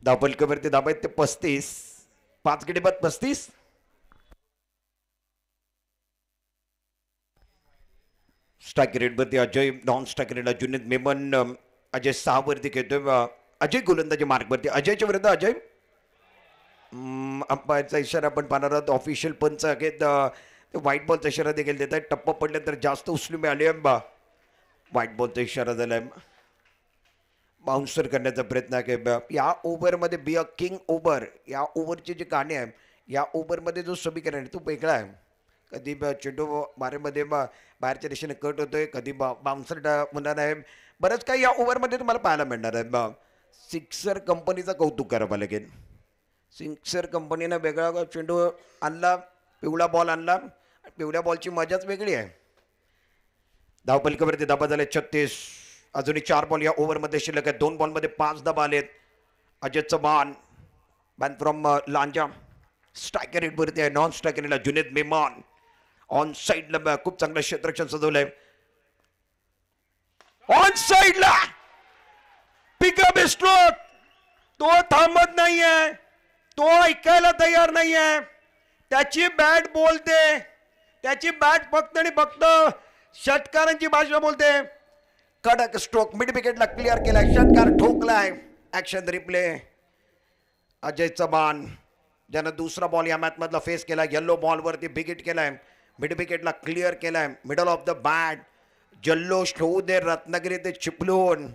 धावफलकावरती धाबा आहेत ते 35. 5 गडी बाद 35. स्ट्राईक रेटवरती अजय. नॉन स्ट्राईक रेटला जुनेद मेमन. अजय 6 वरती खेळतोय. अजय गोलंदाजी मार्कवरती. अजयच्या विरुद्ध अजय. अंपायरचा इशारा आपण पाहणार आहोत. ऑफिशियल पंच आहेत ते व्हाईट बॉलचा इशारा देखील देत आहे. टप्पा पडले तर जास्त उचलून मिळाली आहे. व्हाईट बॉलचा इशारा दिलाय. बाउन्सर करण्याचा प्रयत्न आहे. या ओव्हरमध्ये बी अ किंग ओव्हर, या ओव्हरचे जे गाणे आहे, या ओव्हरमध्ये जो समीकरण आहे तो वेगळा आहे. कधी चेंडू मारेमध्ये बाहेरच्या दिशेने कट होतोय, कधी बाउन्सर होणार आहे. बरंच काही या ओव्हरमध्ये तुम्हाला पाहायला मिळणार आहे. सिक्सर कंपनीचं कौतुक करावं लागेल. सिक्सर कंपनीनं वेगळा चेंडू आणला, पिवळा बॉल आणला. पिवळ्या बॉलची मजाच वेगळी आहे. धावपलकावरती धाबा झाले 36. अजूनही 4 बॉल या ओव्हरमध्ये शिल्लक आहेत. 2 बॉलमध्ये 5 धाबा आलेत. Ajay Chavan man from Lanja striker रेटवरती आहे. नॉन स्ट्रायकरला जुनेद मेहमान. ऑन साईडला खूप चांगलं क्षेत्ररक्षण सजवलंय. ऑन साईडला पिकअप स्ट्रोक. तो थांबत नाहीये, तो ऐकायला तयार नाहीये. त्याची बॅट बोलते, त्याची बॅट फक्त आणि फक्त षटकारांची भाषा बोलते. कडक स्ट्रोक मिड विकेटला क्लिअर केलाय. षटकार ठोकलाय. Action replay. अजय चव्हाण ज्यानं दुसरा बॉल या मॅच मधला फेस केला, येल्लो बॉलवरती विकेट केलाय. मिड विकेटला क्लिअर केलाय. Middle of the bat. जल्लोष होऊ दे रत्नागिरी ते चिपळूण,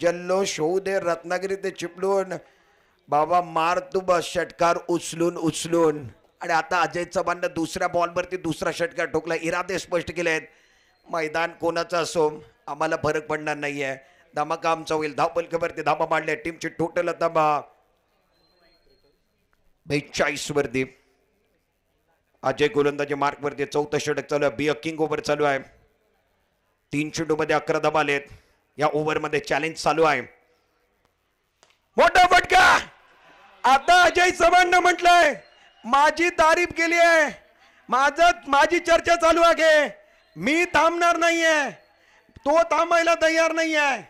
जल्लोष होऊ दे रत्नागिरी ते चिपळूण. बाबा मार तू बस षटकार उचलून उचलून. आणि आता अजय चव्हाणनं दुसऱ्या बॉलवरती दुसरा षटकार ठोकला. इरादे स्पष्ट केले आहेत. मैदान कोणाचं असो आम्हाला फरक पडणार नाहीये. धमाका आमचा होईल. धावपलकावरती धाबा मारले. टीमची टोटल आता 42 वरती. अजय गोलंदाजी मार्कवरती 4थं षटक चालू आहे. बी अ किंग ओव्हर चालू आहे. 3 चेंडूमध्ये 11 धाबा आलेत. या ओव्हरमध्ये चॅलेंज चालू आहे. मोठा फटका. आता अजय चव्हाणनं म्हटलंय माझी तारीफ केली आहे, माझी चर्चा चालू आहे, मी थांबणार नाहीये. तो थांबायला तयार नाहीये.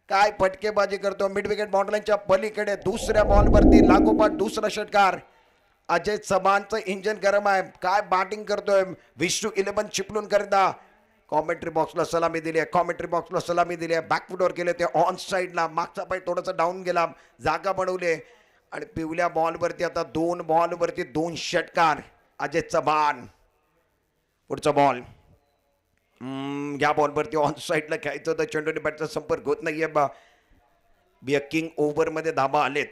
काय फटकेबाजी करतो. मिड विकेट बाउंड्रीच्या पलीकडे दुसऱ्या बॉलवरती लागोपाठ दुसरा षटकार. अजय चव्हाणचं इंजन गरम आहे. काय बॅटिंग करतोय. विश्व 11 चिपळूण करता. कॉमेंट्री बॉक्सला सलामी दिली आहे. कॉमेंट्री बॉक्सला सलामी दिली आहे. बॅकफुटवर गेले ते ऑन साईडला. मागचा पाय थोडासा डाऊन गेला. जागा बनवले आणि पिवल्या बॉलवरती आता 2 बॉलवरती 2 षटकार. अजय चव्हाण पुढचा बॉल. या बॉलवरती ऑन साईडला खेळायचं होतं. चेंडूने बॅटचा संपर्क होत नाहीये. बी अ किंग ओव्हरमध्ये धाबा आलेत.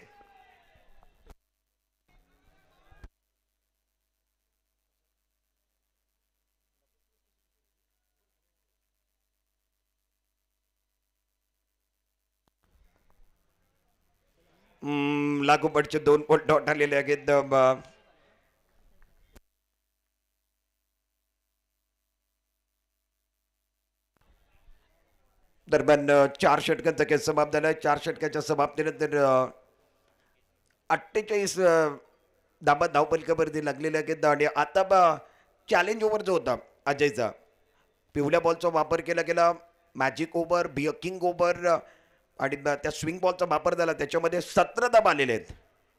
लागोपाठचे 2 बॉल डॉट आलेले आहेत. दरम्यान 4 षटकांचा खेळ समाप्त झाला. 4 षटकाच्या समाप्तीनंतर 48 धाबा धावपलकावरती लागलेल्या आहेत. आणि आता चॅलेंज ओव्हर जो होता अजयचा, पिवळ्या बॉलचा वापर केला गेला. Magic over, B a king over आणि त्या स्विंग बॉलचा वापर झाला. त्याच्यामध्ये 17 धाबा आलेले आहेत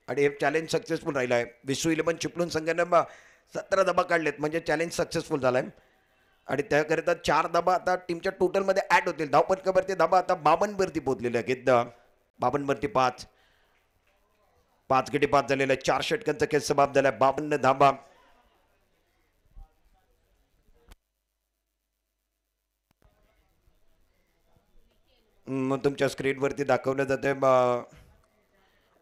आणि हे चॅलेंज सक्सेसफुल राहिलं आहे. विश्व 11 चिपळूण संघानं 17 धाबा काढलेत म्हणजे चॅलेंज सक्सेसफुल झाला आहे. आणि त्याकरिता 4 धाबा आता टीमच्या टोटलमध्ये ॲड होतील. धावपलकावरती धाबा आता 52 वरती पोहोचलेले आहेत. 52 वरती 5 गडी 5 झालेला आहे. 4 षटकांचा खेळ समाप्त झाला आहे. 52 धाबा. तुमच्या स्क्रीनवरती दाखवलं जाते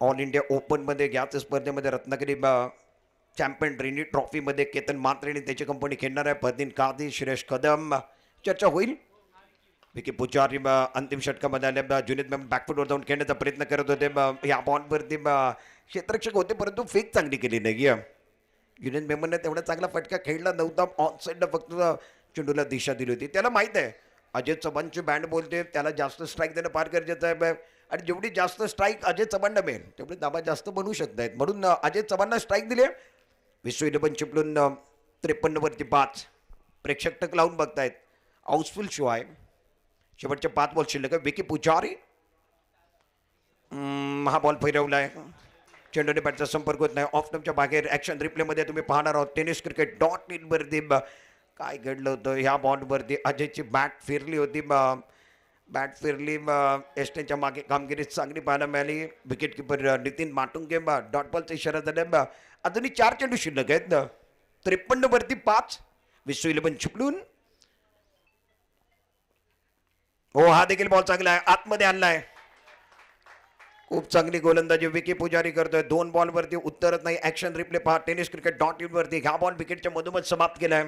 ऑल इंडिया ओपनमध्ये याच स्पर्धेमध्ये रत्नागिरी चॅम्पियन रेनी ट्रॉफीमध्ये केतन मात्रे आणि त्याची कंपनी खेळणार आहे. फरदीन कादी, श्रेयस कदम. चर्चा होईल. विकी पुजारी अंतिम षटकामध्ये आल्या. जुनेद मेमन बॅकफुटवर जाऊन खेळण्याचा प्रयत्न करत होते. या बॉलवरती क्षेत्ररक्षक होते परंतु फेक चांगली केली नाही. जुनेद मेमनने तेवढा चांगला फटका खेळला नव्हता. ऑन साईडला फक्त चेंडूला दिशा दिली होती. त्याला माहीत आहे अजय चव्हाणची बँड बोलते, त्याला जास्त स्ट्राईक देणं फार गरजेचं आहे. आणि जेवढी जास्त स्ट्राईक अजय चव्हाणला मिळेल तेवढे धाबा जास्त बनवू शकत आहेत. म्हणून अजय चव्हाणला स्ट्राईक दिली. विश्व 11 चिपळूण 53 वरती 5. प्रेक्षक टक लावून बघतायत. हाऊसफुल शो आहे. शेवटचे 5 बॉल शिल्लक आहे. विकी पुजारी हा बॉल फिरवलाय. चेंडूने बॅटचा संपर्क होत नाही. ऑफ स्टंपच्या बाहेर. ॲक्शन रिप्लेमध्ये तुम्ही पाहणार आहोत. टेनिस क्रिकेट .in वरती काय घडलं होतं. ह्या बॉलवरती अजयची बॅट फिरली होती. बॅट फिरली. एस्टेच्या मागे कामगिरी चांगली पाहायला मिळाली. विकेट किपर नितीन माटुंगे डॉट बॉलचा इशारा झाला. अजूनही 4 चेंडू शिल्लक आहेत. 53 वरती 5 विश्व 11 चिपळूण. हो हा देखील बॉल चांगला आहे, आतमध्ये आणलाय. खूप चांगली गोलंदाजी विकी पुजारी करतोय. 2 बॉल वरती उत्तरच नाही. ऍक्शन रिप्ले पहा tenniscricket.in वरती. हा बॉल विकेटच्या मधोमध समाप्त केलाय.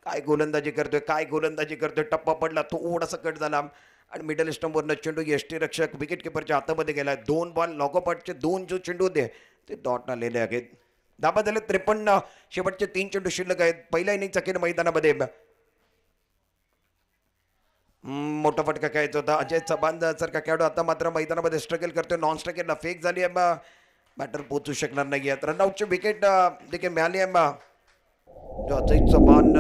काय गोलंदाजी करतोय, काय गोलंदाजी करतोय. टप्पा पडला, तो थोडासा कट झाला आणि मिडल स्टंपवरनं चेंडू यष्टीरक्षक विकेट किपरच्या हातामध्ये गेलाय. 2 बॉल लॉगोपाटचे 2 जो चेंडू होते ते डॉट आलेले आहेत. धाबा झाले 53. शेवटचे 3 चेंडू शिल्लक आहेत. पहिल्या इनिंगचा खेळ मैदानामध्ये. मोठा फटका खेळायचा होता. अजय चव्हाण सारखा खेळाडू आता मात्र मैदानामध्ये स्ट्रगल करतोय. नॉन स्ट्रायकरला फेक झाली आहे. बॅटर पोहोचू शकणार नाही आहेत. रनआउटची विकेट देखील मिळाली आहे. जो अजय चव्हाण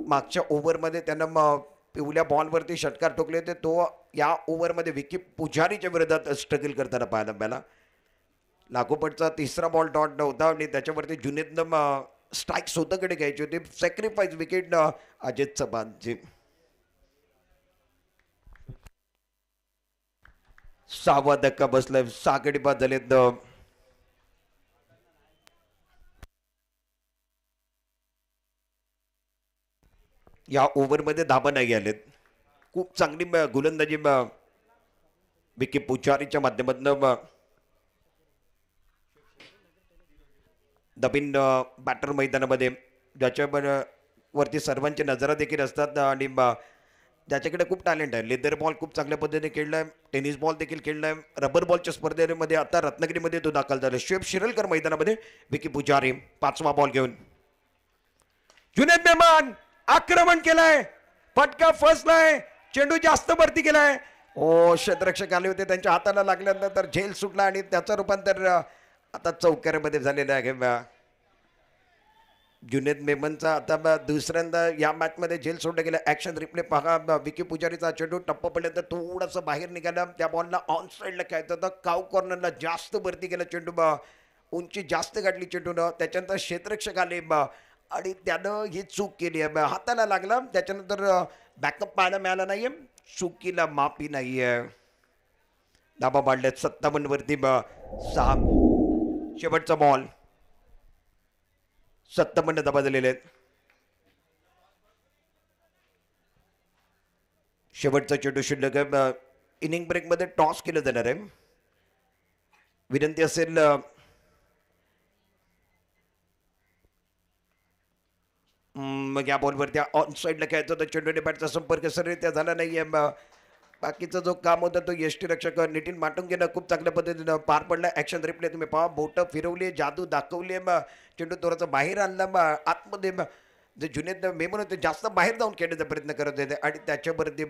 मागच्या ओव्हरमध्ये त्यानं पिवल्या बॉलवरती षटकार ठोकले होते, तो या ओव्हरमध्ये विकी पुजारीच्या विरोधात स्ट्रगल करताना पाहायला मिळाला. लागोपाठचा 3रा बॉल डॉट होता आणि त्याच्यावरती जुनेदनं स्ट्राईक स्वतःकडे घ्यायची होती. सॅक्रिफाईस विकेट अजय चव्हाणची. 6वा धक्का बसलाय. 6 गडी बाद झालेत. या ओव्हरमध्ये धाबा नाही आलेत. खूप चांगली गोलंदाजी विकी पुजारीच्या माध्यमातून. नवीन बॅटर मैदानामध्ये ज्याच्यावर वरती सर्वांची नजरा देखील असतात आणि ज्याच्याकडे खूप टॅलेंट आहे. लेदर बॉल खूप चांगल्या पद्धतीने खेळलाय. टेनिस बॉल देखील खेळलाय. रबर बॉलच्या स्पर्धेमध्ये आता रत्नागिरीमध्ये तो दाखल झाला. शुएब शिरलकर मैदानामध्ये. विकी पुजारी 5वा बॉल घेऊन. जुनेद मेहमान आक्रमण केलंय. फटका फसलाय. चेंडू जास्त वरती गेलाय. ओ क्षेत्ररक्षक आले होते, त्यांच्या हाताला लागल्यानंतर झेल सुटला आणि त्याचं रूपांतर आता चौकाऱ्यामध्ये झालेलं आहे. जुनेद मेमनचा आता दुसऱ्यांदा या मॅचमध्ये झेल सोडलं गेलं. ऍक्शन रिप्ले पहा. विकी पुजारीचा चेंडू टप्पा पडल्यानंतर थोडंसं बाहेर निघाला. त्या बॉलला ऑन साईडला खेळायचं होतं. काव कॉर्नरला जास्त वरती गेला चेंडू. उंची जास्त गाठली चेंडूनं. त्याच्यानंतर क्षेत्ररक्षक आले आणि त्यानं ही चूक केली आहे. हाताला लागला. त्याच्यानंतर बॅकअप पाहायला मिळाला नाहीये. चुकीला माफी नाहीये. धाबा पाडल्यात 57 वरती 6. शेवटचा बॉल. 57 धाबा झालेले आहेत. शेवटचा चेंडू शिल्लक आहे. इनिंग ब्रेकमध्ये टॉस केलं जाणार आहे. विनंती असेल मग या बॉलवरती ऑन साईडला खेळायचं होतं. चेंडूने बॅटचा संपर्क सरळरित्या झाला नाहीये. बाकीचा जो काम होता तो यष्टीरक्षक नितीन माटुंगेनं खूप चांगल्या पद्धतीनं पार पडला. ऍक्शन रिप्ले तुम्ही पहा. बोटं फिरवली, जादू दाखवली. चेंडू थोडासा बाहेर आणला. आतमध्ये जे जुनेद मेमन होते जास्त बाहेर जाऊन खेळण्याचा प्रयत्न करत होते आणि त्याच्यावरती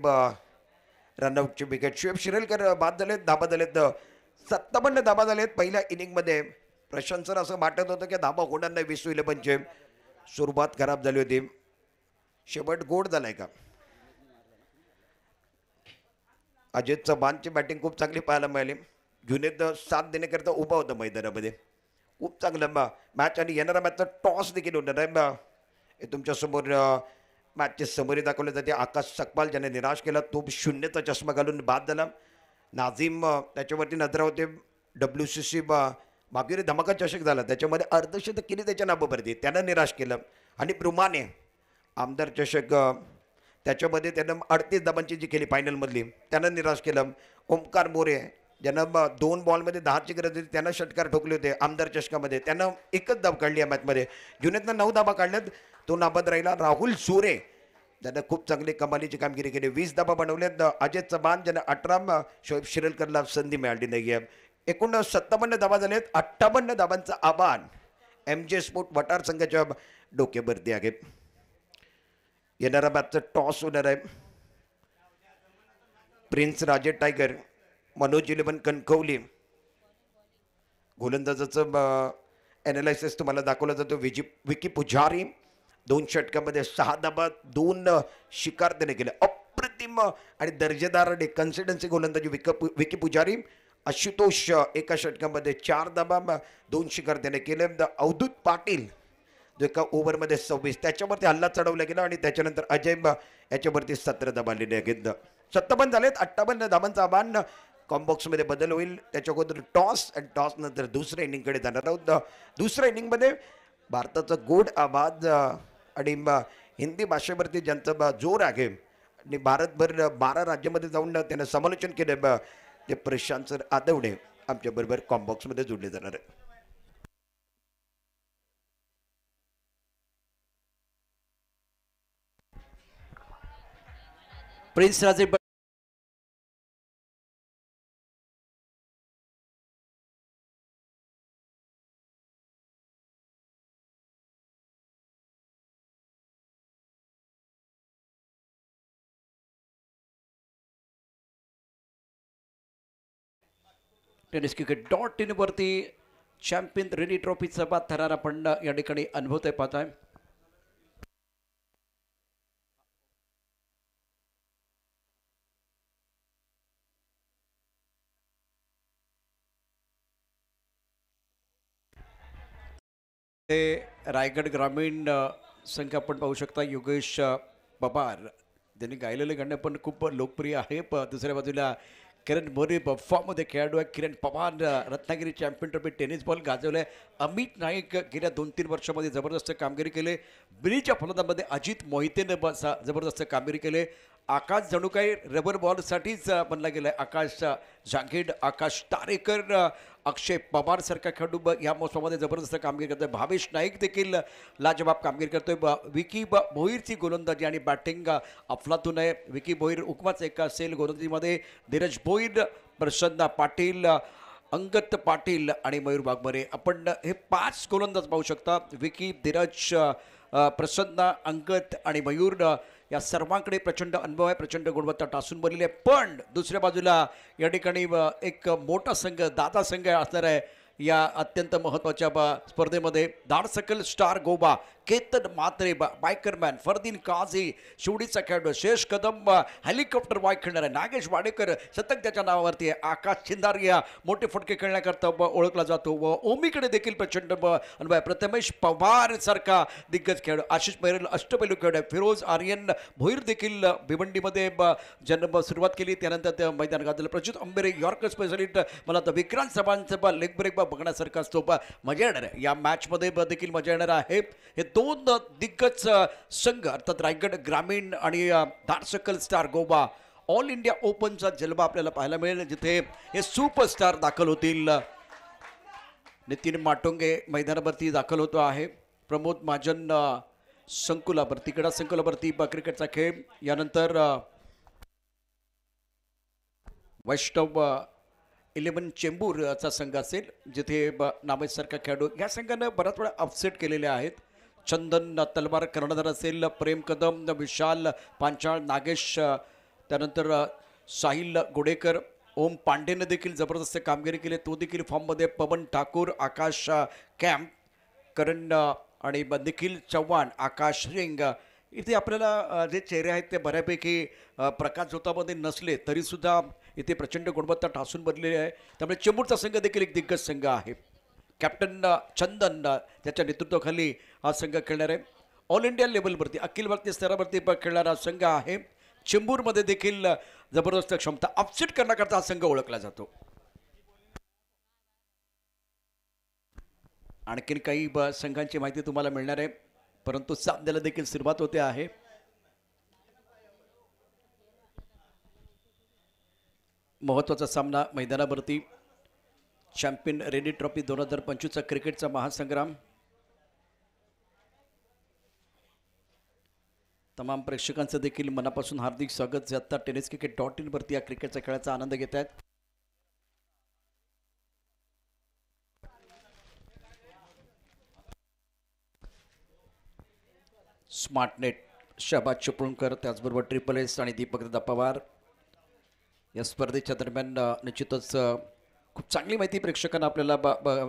रनआउटची विकेट. शुएब शिरलकर बाद झालेत. धाबा झालेत 57 धाबा झालेत पहिल्या इनिंगमध्ये. प्रशंसर असं वाटत होतं की धाबा होणार नाही. 20-11 सुरुवात खराब झाली होती. शेवट गोड झालाय का. अजय चव्हाणची बॅटिंग खूप चांगली पाहायला मिळाली. जुनेद साथ देण्याकरता उभा होता मैदानामध्ये. खूप चांगलं मॅच आणि येणारा मॅचचा टॉस देखील होणार आहे. हे तुमच्यासमोर मॅचचे समरी दाखवले जाते. आकाश सकपाल ज्याने निराश केला तो 0चा चष्मा घालून बाद झाला. नाझीम त्याच्यावरती नजरा होते. WCC मागील धमाका चषक झाला, त्याच्यामध्ये अर्धशतक केली त्याच्या नावावरती, त्यानं निराश केलं. आणि ब्रुमाने आमदार चषक त्याच्यामध्ये त्यानं 38 धाबांची जी केली फायनलमधली, त्यानं निराश केलं. ओमकार मोरे ज्यानं 2 बॉलमध्ये 10ची गरज होती, त्यानं षटकार ठोकले होते आमदार चषकामध्ये, त्यानं 1च धाव काढली या मॅचमध्ये. जुनेदनं 9 धाबा काढल्यात, तो नाबाद राहिला. राहुल सुरे ज्यानं खूप चांगली कमालीची कामगिरी केली, 20 धाबा बनवल्यात. अजय चव्हाण ज्यानं 18, शोएब शिरलकरला संधी मिळाली नाही आहे. एकूण 57 धाबा झालेत. 58 धाबांचं आव्हान MJ स्पोर्ट वटार संघाच्या डोक्यावरती आहे. येणारा मॅचचा टॉस होणार आहे. प्रिन्स राजे टायगर, मनोज 11 कणकवली. गोलंदाजाचं ॲनालायसिस तुम्हाला दाखवलं जातो. विकी पुजारी 2 षटकामध्ये 6 धाबा, 2 शिकार त्याने केले. अप्रतिम आणि दर्जेदार कन्सिस्टन्सी गोलंदाजी विकी पुजारी. आशुतोष एका षटकामध्ये 4 धाबा, 2 शिकार त्याने केले. अवधूत पाटील जो एका ओव्हरमध्ये 26, त्याच्यावरती हल्ला चढवला गेला आणि त्याच्यानंतर अजय याच्यावरती 17 धाबा आलेले आहेत. 57 झालेत. 58 धाबांचं आव्हान. कॉम्बॉक्समध्ये बदल होईल. त्याच्या अगोदर टॉस आणि टॉस नंतर दुसऱ्या इनिंगकडे जाणार आहोत. दुसऱ्या इनिंगमध्ये भारताचा गोड आवाज आणि हिंदी भाषेवरती ज्यांचं जोर आहे आणि भारतभर 12 राज्यामध्ये जाऊन त्यानं समालोचन केलं ते प्रशांत सर आदवणे आमच्याबरोबर कॉम्बॉक्समध्ये जोडले जाणार आहे. प्रिन्स राजे टेनिस क्रिकेट.in वरती चॅम्पियन रेडी ट्रॉफीचा बाद थरार आपण या ठिकाणी अनुभवतोय पाहताय. ते रायगड ग्रामीण संघ आपण पाहू शकता. योगेश पवार त्यांनी गायलेले गाणं पण खूप लोकप्रिय आहे. दुसऱ्या बाजूला किरण मोरे फॉर्ममध्ये खेळाडू आहे. Kiran Pawar Ratnagiri champion trophy tennis ball गाजवले. अमित नाईक गेल्या 2-3 वर्षामध्ये जबरदस्त कामगिरी केले. ब्रिजच्या फलंदामध्ये अजित मोहितेनं जबरदस्त कामगिरी केले. आकाश जणू काही रबर बॉलसाठीच बनला गेलाय. आकाश जांगेड, आकाश तारेकर, अक्षय पवार सारखा खेळाडू या मोसमामध्ये जबरदस्त कामगिरी करतोय. भावेश नाईक देखील लाजवाब कामगिरी करतोय. विकी भोईरची गोलंदाजी आणि बॅटिंग अफलातून आहे. विकी भोईर हुकमाचा एका असेल. गोलंदाजीमध्ये धीरज भोईर, प्रसन्न पाटील, अंगत पाटील आणि मयूर वाघमारे. आपण हे 5 गोलंदाज पाहू शकता. विकी, धीरज, प्रसन्न, अंगत आणि मयूर या सर्वांकडे प्रचंड अनुभव आहे. प्रचंड गुणवत्ता टासून बनलेली आहे. पण दुसऱ्या बाजूला या ठिकाणी एक मोठा संघ, दादा संघ असणार आहे या अत्यंत महत्त्वाच्या स्पर्धेमध्ये. धाडसकल स्टार गोबा, केतन म्हात्रे, बायकरमॅन, फरदीन काझी, शिवडीचा खेळाडू शेष कदम, हेलिकॉप्टर वाय खेळणार आहे. नागेश वाडेकर शतक त्याच्या नावावरती आहे. आकाश चिंदारिया मोठे फटके खेळण्याकरता ओळखला जातो व ओमीकडे देखील प्रचंड अनुभव आहे. प्रथमेश पवार सारखा दिग्गज खेळाडू, आशिष मैरेल अष्टपैलू खेळाडू आहे. फिरोज आर्यन भोईर देखील भिवंडीमध्ये ज्यांना सुरुवात केली त्यानंतर ते मैदान गाजलं. प्रच्युत अंबेरे यॉर्कर स्पेशलिस्ट. मला तर विक्रांत चव्हाणचं लेग ब्रेक बघण्यासारखा असतो. मजा येणार आहे या मॅचमध्ये देखील मजा येणार आहे. हे 2 दिग्गज संघ अर्थात रायगड ग्रामीण आणि धाडसकल स्टार गोवा ऑल इंडिया ओपनचा जलवा आपल्याला पाहायला मिळेल, जिथे हे सुपरस्टार दाखल होतील. नितीन माटोंगे मैदानावरती दाखल होतो आहे. प्रमोद महाजन संकुलावरती, क्रीडा संकुलावरती क्रिकेटचा खेळ. यानंतर वैष्णव 11 चेंबूरचा संघ असेल, जिथे नामेसारखा खेळाडू. या संघानं बऱ्याच वेळा अपसेट केलेले आहेत. चंदन तलवार कर्णधार असेल, प्रेम कदम, विशाल पांचाळ, नागेश, त्यानंतर साहिल गोडेकर, ओम पांडेनं देखील जबरदस्त कामगिरी केली, तो देखील फॉर्ममध्ये. पवन ठाकूर, आकाश कॅम्प, करण आणि निखिल चव्हाण, आकाश रिंग. इथे आपल्याला जे चेहरे आहेत ते बऱ्यापैकी प्रकाश झोतामध्ये नसले तरीसुद्धा इथे प्रचंड गुणवत्ता ठासून बनलेली आहे. त्यामुळे चेंबूरचा संघ देखील एक दिग्गज संघ आहे. कॅप्टन चंदन त्याच्या नेतृत्वाखाली हा संघ खेळणार आहे. ऑल इंडिया लेवलवरती, अखिल भारतीय स्तरावरती खेळणारा संघ आहे. चेंबूरमध्ये देखील जबरदस्त क्षमता अपसेट करण्याकरता हा संघ ओळखला जातो. आणखीन काही संघांची माहिती तुम्हाला मिळणार आहे, परंतु सामन्याला देखील सुरुवात होते आहे. महत्त्वाचा सामना मैदानावरती. चॅम्पियन रेडी ट्रॉफी 2025चा क्रिकेटचा महासंग्राम. तमाम प्रेक्षकांचं देखील मनापासून हार्दिक स्वागत, जे आता टेनिस क्रिकेट.in वरती या क्रिकेटच्या खेळाचा आनंद घेत आहेत. स्मार्टनेट, शहबाज चिपळूणकर, त्याचबरोबर ट्रिपल एस आणि दीपक दादा पवार. या स्पर्धेच्या दरम्यान निश्चितच खूप चांगली माहिती प्रेक्षकांना आपल्याला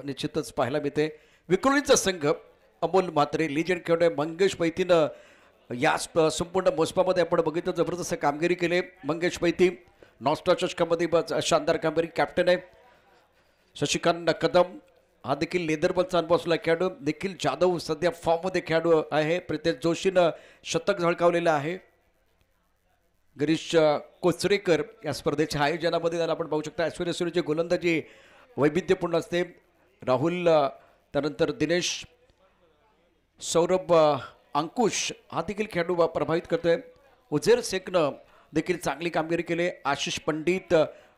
निश्चितच पाहायला मिळते. विक्रोलीचा संघ, अमोल म्हात्रे, लिजेंड खेळाडू मंगेश पैतीनं या संपूर्ण मोसमामध्ये आपण बघितलं जबरदस्त कामगिरी केली. मंगेश पैती नॉस्टा चषकामध्ये शानदार कामगिरी, कॅप्टन आहे. शशिकांत कदम हा देखील लेदर बॉलचा अनुभव असलेला खेळाडू. निखिल जाधव सध्या फॉर्ममध्ये खेळाडू आहे. प्रितेश जोशीनं शतक झळकावलेलं आहे. गिरीश कोचरेकर या स्पर्धेच्या आयोजनामध्ये आपण पाहू शकता. ऐश्वर्या सुरेची गोलंदाजी वैविध्यपूर्ण असते. राहुल, त्यानंतर दिनेश, सौरभ अंकुश हा देखील खेळाडू प्रभावित करतोय. उजेर शेखनं देखील चांगली कामगिरी केली. आशिष पंडित,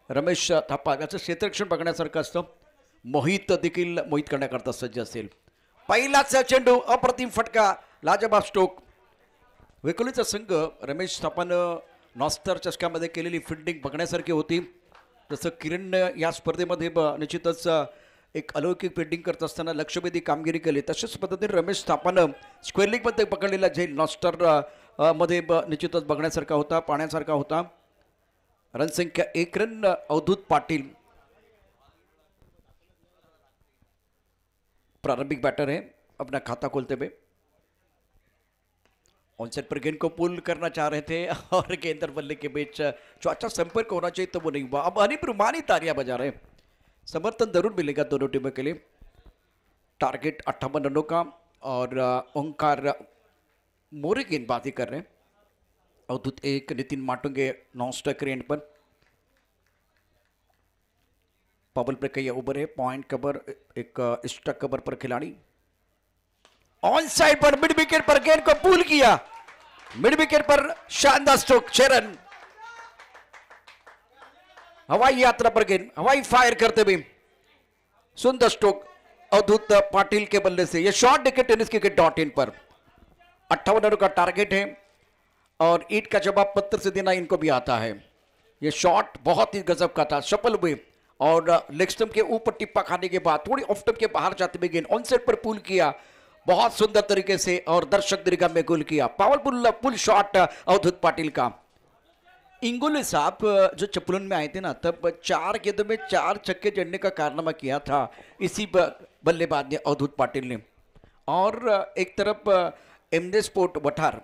रमेश थापा याचं क्षेत्ररक्षण बघण्यासारखं असतं. मोहित करण्याकरता सज्ज असेल. पहिलाच चेंडू, अप्रतिम फटका, लाजबाब स्ट्रोक. वेकोलीचा संघ रमेश थापानं नॉस्टर चषकामध्ये केलेली फिल्डिंग बघण्यासारखी होती. जसं किरण या स्पर्धेमध्ये निश्चितच एक अलौकिक फिल्डिंग करत असताना लक्षवेधी कामगिरी केली, तशाच पद्धतीने रमेश थापानं स्क्वेअर लीगमध्ये पकडलेला झेल नॉस्टर मध्ये निश्चितच बघण्यासारखा होता, पाहण्यासारखा होता. रनसंख्या 1 रन. अवधूत पाटील प्रारंभिक बैटर है, अपना खाता खोलते हुए ऑनसेट पर गेंद को पुल करना चाह रहे थे और गेंद और बल्ले के बीच जो अच्छा संपर्क होना चाहिए तो वो नहीं हुआ. अब अनिप रुमानी तालियां बजा रहे हैं. समर्थन जरूर मिलेगा दोनों टीमों के लिए. टारगेट 58 रनों का और ओंकार मोरे गेंदबाजी कर रहे हैं. Avdhoot 1, Nitin Matunge non strike range पर. पबल पर कई ओवर है, पॉइंट कवर, एक स्टक कवर पर खिलाड़ी. ऑन साइड पर मिड विकेट पर गेंद को पुल किया. मिड विकेट पर शानदार स्ट्रोक, 6 रन. हवाई यात्रा पर गेंद, हवाई फायर करते हुए सुंदर स्ट्रोक अवधूत पाटिल के बल्ले से. यह short wicket tennis cricket .in पर 58 रनों का टारगेट है और ईट का जवाब पत्थर से देना इनको भी आता है. यह शॉट बहुत ही गजब का था, सफल हुए और लेग स्टंप के ऊपर टिप्पा खाने के बाद थोड़ी ऑफ स्टंप के बाहर जाते हुए गेंद ऑन सेट पर पुल किया बहुत सुंदर तरीके से और दर्शक दीर्घा में गोल किया. Powerful pull shot Avdhoot Patil का. इंगोले साहब जो चपलून में आए थे ना, तब 4 गेंदों में 4 छक्के जड़ने का कारनामा किया था इसी बल्लेबाज ने, अवधूत पाटिल ने. और एक तरफ एमजे स्पोर्ट वठार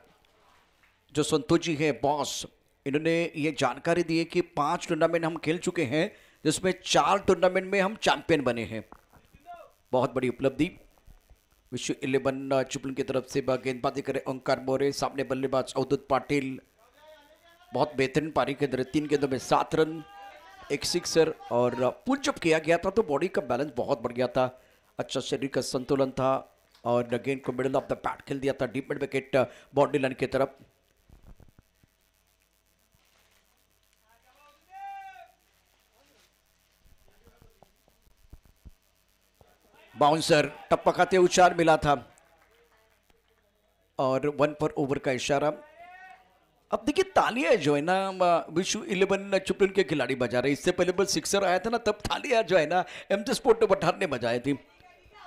जो संतोष जी है बॉस, इन्होंने ये जानकारी दी है कि 5 टूर्नामेंट हम खेल चुके हैं जिसमें 4 टूर्नामेंट में हम चैंपियन बने हैं. बहुत बड़ी उपलब्धि. विश्व 11 चुपलन की तरफ से गेंदबाजी करे ओंकार मोरे, सामने बल्लेबाज अवधूत पाटिल. बहुत बेहतरीन पारी के अंदर 3 गेंदों में 7 रन, 1 सिक्सर और पुल जब किया गया था तो बॉडी का बैलेंस बहुत बढ़ गया था, अच्छा शरीर का संतुलन था और गेंद को मिडल ऑफ द पैड खेल दिया था deep mid wicket boundary line की तरफ. बाउंसर टप्पा खाते उछाल मिला था और 1 पर ओवर का इशारा. अब देखिए तालियां जो है ना विश्व 11 चुपलन के खिलाड़ी बजा रहे. इससे पहले बस सिक्सर आया था ना, तब तालियां जो है ना एमजे स्पोर्ट वठार ने बजाई थी.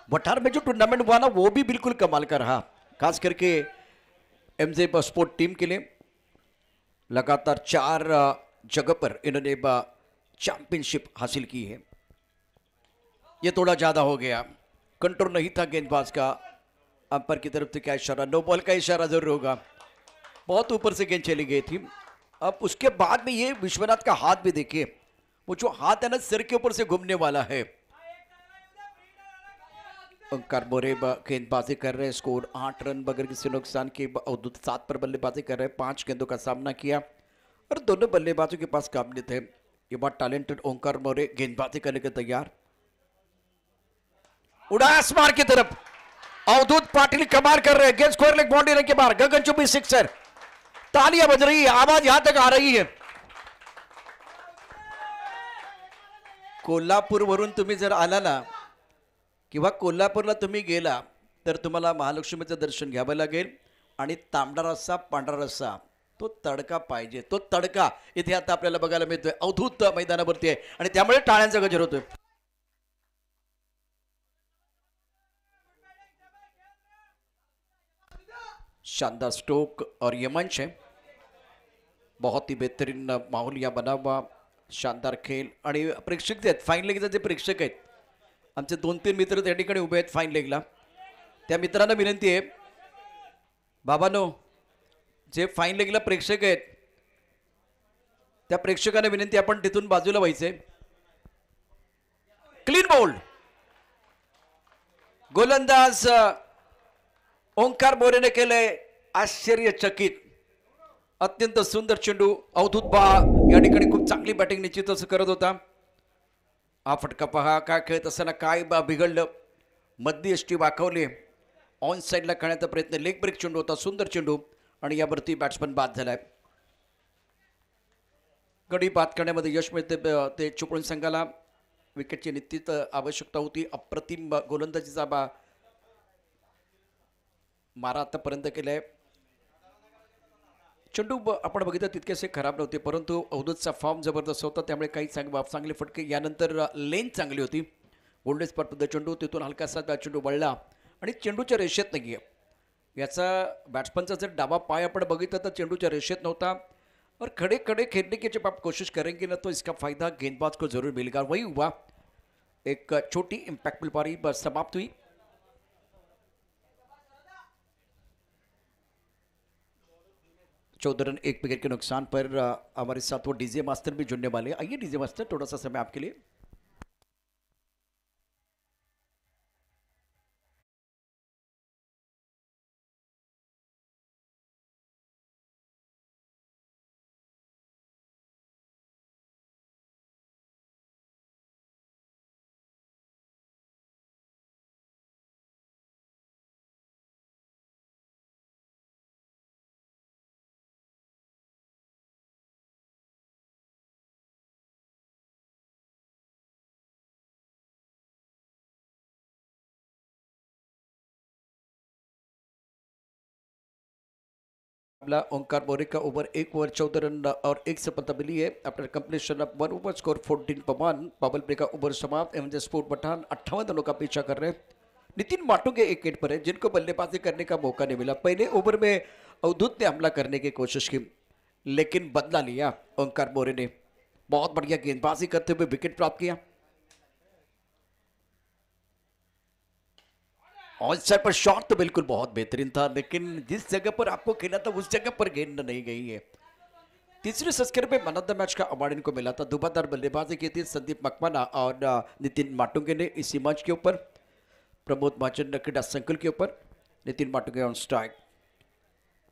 वठार में जो टूर्नामेंट हुआ ना वो भी बिल्कुल कमाल का रहा, खास करके एमजे स्पोर्ट टीम के लिए. लगातार 4 जगह पर इन्होंने चैंपियनशिप हासिल की है. ये थोड़ा ज्यादा हो गया, कंट्रोल नहीं था गेंदबाज का. अंपायर की तरफ से क्या इशारा, नो बॉल का इशारा जरूर होगा. बहुत ऊपर से गेंद चली गई थी. अब उसके बाद में ये विश्वनाथ का हाथ भी देखिए, वो जो हाथ है ना सिर के ऊपर से घूमने वाला है. ओंकार मोरे गेंदबाजी कर रहे हैं. स्कोर 8 रन बगैर किसी नुकसान के. अवधूत 7 पर बल्लेबाजी कर रहे हैं, 5 गेंदों का सामना किया और दोनों बल्लेबाजों के पास काबिलियत है. ये बात टैलेंटेड ओंकार मोरे गेंदबाजी करने के तैयार. उड़ास मार की तरफ अवधूत पाटिल कमाल कर रहे हैं. गेंद स्क्वायर लेग बाउंड्री लाइन के बाहर, गगनचुंबी सिक्सर. तालियां बज रही है, आवाज यहां तक आ रही है. कोल्हापूर वरून तुम्ही जर आला ना किंवा कोल्हापूरला तुम्ही गेला तर तुम्हाला महालक्ष्मीचं दर्शन घ्यावं लागेल आणि तांबडा रस्सा पांढरा रस्सा तो तडका पाहिजे. तो तडका इथे आता आपल्याला बघायला मिळतोय. अवधूत मैदानावरती आहे आणि त्यामुळे टाळ्यांचा गजर होतोय. शानदार स्ट्रोक और ये मंच है, बहुत ही बेहतरीन माहौल या बना हुआ. शानदार खेळ आणि प्रेक्षक जे आहेत फाईन लेगचे जे प्रेक्षक आहेत आमचे 2-3 मित्र त्या ठिकाणी उभे आहेत फाईन लेगला. त्या मित्रांना विनंती आहे, बाबांनो जे फाईन लेगला प्रेक्षक आहेत त्या प्रेक्षकांना विनंती आपण तिथून बाजूला व्हायचे. Clean ball. गोलंदाज ओंकार मोरेने केले आश्चर्यचकित. अत्यंत सुंदर चेंडू. अवधूत बा या ठिकाणी खूप चांगली बॅटिंग निश्चितच करत होता. हा फटका पहा, काय खेळत असताना काय बिघडलं. मध्ययष्टी वाकवली ऑन साईडला खेळण्याचा प्रयत्न, लेग ब्रेक चेंडू होता, सुंदर चेंडू आणि यावरती बॅट्समन बाद झालाय. गडी बाद करण्यामध्ये यश मिळते ते चिपळूण संघाला. विकेटची निश्चित आवश्यकता होती. अप्रतिम गोलंदाजीचा मारा आतापर्यंत केलाय. चेंडू आपण बघितलं तितकेसे खराब नव्हते, परंतु अवधूतचा फॉर्म जबरदस्त होता, त्यामुळे काही चांगले फटके. यानंतर लेन चांगली होती. गोल्डन स्पॉट चेंडू, तिथून हलकासा चेंडू वळला आणि चेंडूच्या रेषेत नाही आहे. याचा बॅट्समनचा जर डावा पाय आपण बघितलं तर चेंडूच्या रेषेत नव्हता. और खड़े खड़े खेलने की जब आप कोशिश करेंगे ना तो इसका फायदा गेंदबाज को जरूर मिलेगा. वही हुआ. एक छोटी इम्पैक्टफुल पारी बस समाप्त हुई. चौदह रन 1 विकेट के नुकसान पर हमारे साथ वो डीजे मास्टर भी जुड़ने वाले. आइए डीजे मास्टर, थोड़ा सा समय आपके लिए. ओंकार बोरे का ओवर 1 ओवर 14 रन और 1 सफलता मिली है. After completion of 1 over score 14 per 1. Power play का ओवर समाप्त. एमजे स्पोर्ट पठान 58 रनों का पीछा कर रहे हैं. नितिन माटुंगे एक विकेट पर है, जिनको बल्लेबाजी करने का मौका नहीं मिला. पहले ओवर में अवधूत ने हमला करने की कोशिश की, लेकिन बदला लिया ओंकार बोरे ने. बहुत बढ़िया गेंदबाजी करते हुए विकेट प्राप्त किया. ऑन साइड पर शॉट तो बिल्कुल बहुत बेहतरीन था, लेकिन जिस जगह पर आपको खेला था उस जगह पर गेंद नहीं गई है. तीसरे संस्करण में मैन ऑफ द मैच का अवार्ड इनको मिला था. धुआंधार बल्लेबाजी की थी संदीप मकवाना और नितिन माटुंगे ने इसी मंच के ऊपर. प्रमोद महाजन क्रीडा संकुल के ऊपर. Nitin Matunge on strike.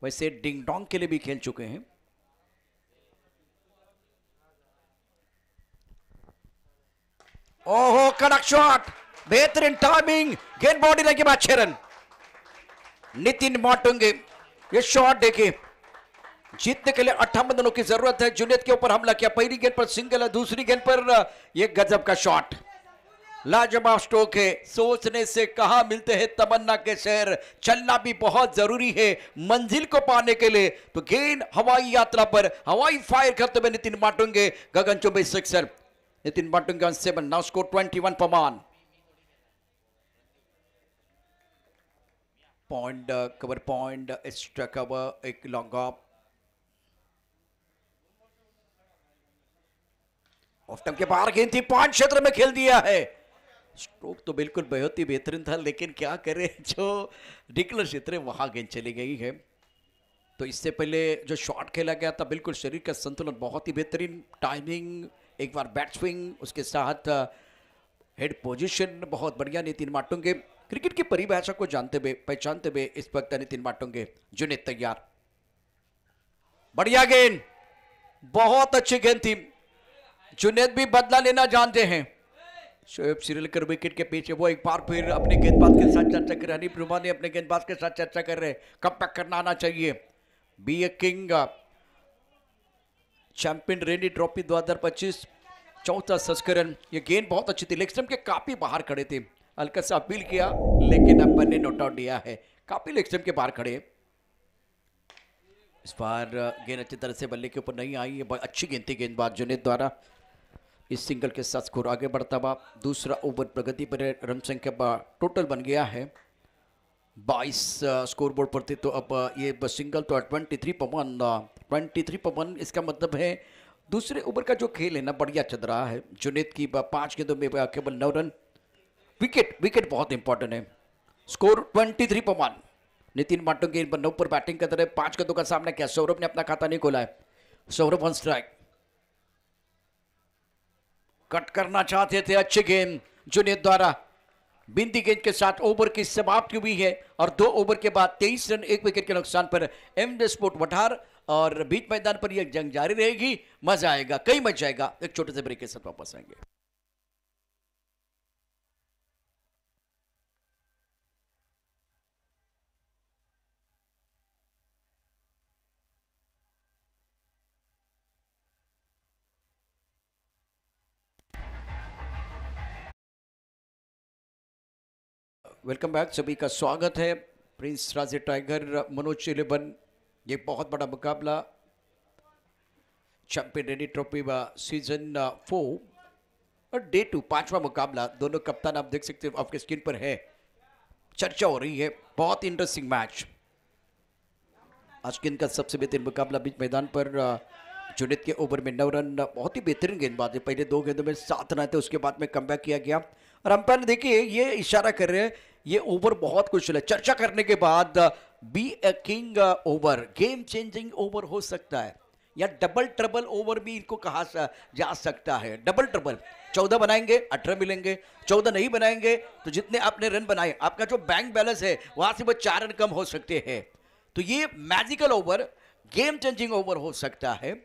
वैसे डिंग डोंग के लिए भी खेल चुके हैं. ओहो, कड़क शॉट, बेहतरीन टाइमिंग, गेंद बॉडी लगे बाद 6 रन. नितिन माटुंगे, ये शॉट देखिए. जीतने के लिए 58 रनों की जरूरत है. जुनेद के ऊपर हमला किया. पहली गेंद पर सिंगल है, दूसरी गेंद पर ये गजब का शॉट. लाजवाब स्ट्रोक है. सोचने से कहां मिलते हैं तमन्ना के शहर. चलना भी बहुत जरूरी है मंजिल को पाने के लिए. तो गेंद हवाई यात्रा पर हवाई फायर करते हुए नितिन माटुंगे, गगनचुंबी sixer. Nitin Matunge on 7, now score 21 for 1. Point cover, point extra cover, एक लॉन्ग ऑफ टाइम के बाहर गेंद थी, पॉइंट क्षेत्र में खेल दिया है. स्ट्रोक तो बिल्कुल बहुत ही बेहतरीन था, लेकिन क्या करें, जो निकलर क्षेत्र है वहां गेंद चली गई है. तो इससे पहले जो शॉट खेला गया था, बिल्कुल शरीर का संतुलन बहुत ही बेहतरीन. टाइमिंग, एक बार बैट स्विंग, उसके साथ हेड पोजीशन बहुत बढ़िया. नितिन माटुंगे क्रिकेट की परिभाषा को जानते हुए, पहचानते हुए इस वक्त नितिन माटुंगे. जुनेद तैयार. बढ़िया गेंद, बहुत अच्छी गेंद थी. जुनेद भी बदला लेना जानते हैं. शोएब श्रीलंकर विकेट के पीछे, वो एक बार फिर अपने गेंदबाज के साथ चर्चा कर रहे हैं. हनीफ रुमानी अपने गेंदबाज के साथ चर्चा कर रहे हैं, कब तक करना आना चाहिए. Be a king champion rainy trophy 2025 चौथा संस्करण. ये गेंद बहुत अच्छी थी. लेग स्टंप के काफी बाहर खड़े थे. हल्का सा अपील किया, लेकिन अपन ने नोट आउट दिया है. काफी लेग स्टंप के बाहर खड़े. इस बार गेंद अच्छी तरह से बल्ले के ऊपर नहीं आई है. बहुत अच्छी गेंद थी गेंदबाज जुनेद द्वारा. इस सिंगल के साथ स्कोर आगे बढ़ता हुआ. दूसरा ओवर प्रगति पर है. रन संख्या टोटल बन गया है 22 स्कोर बोर्ड पर थे. तो अब ये सिंगल तो 23 पर 1. इसका मतलब है दूसरे ओवर का जो खेल है ना, बढ़िया चल रहा है. जुनेद की 5 गेंदों में केवल 9 रन. विकेट बहुत इंपॉर्टेंट है. स्कोर 23 पर 1. नितिन माटुंगे 9 पर बैटिंग कर रहे. 5 गेंदों का सामना किया. सौरभ ने अपना खाता नहीं खोला है. Saurabh on strike. कट करना चाहते थे. अच्छी गेंद जुनेद द्वारा. बिंदी गेंद के साथ ओवर की समाप्ति हुई है और 2 ओवर के बाद 23 रन 1 विकेट के नुकसान पर एमजे स्पोर्ट वठार. और बीच मैदान पर यह जंग जारी रहेगी. मजा आएगा, कई मजा आएगा. एक छोटे से ब्रेक के साथ वापस आएंगे. वेलकम बैक, सभी का स्वागत है। प्रिंस राजे टाइगर मनोज 11, ये बहुत बड़ा मुकाबला चैंपियन रेडी ट्रॉफी सीजन 4 और डे 2 पांचवा मुकाबला। दोनों कप्तान आप देख सकते हो आपके स्क्रीन पर है। चर्चा हो रही है, बहुत इंटरेस्टिंग मैच। आज के इनका सबसे बेहतरीन मुकाबला बीच मैदान पर जुनेद के ओवर में 9 रन, बहुत ही बेहतरीन गेंदबाज है। पहले 2 गेंदों में 7 रन थे, उसके बाद में कमबैक किया गया। और अंपायर ने देखिए ये इशारा कर रहे हैं, ये ओवर बहुत कुशल है। चर्चा करने के बाद be a king over, game changing over हो सकता है या डबल ट्रबल ओवर भी इनको कहा जा सकता है। डबल ट्रबल 14 बनाएंगे 18 मिलेंगे, 14 नहीं बनाएंगे तो जितने आपने रन बनाए आपका जो बैंक बैलेंस है वहां से वो 4 रन कम हो सकते हैं। तो ये magical over, game changing over हो सकता है।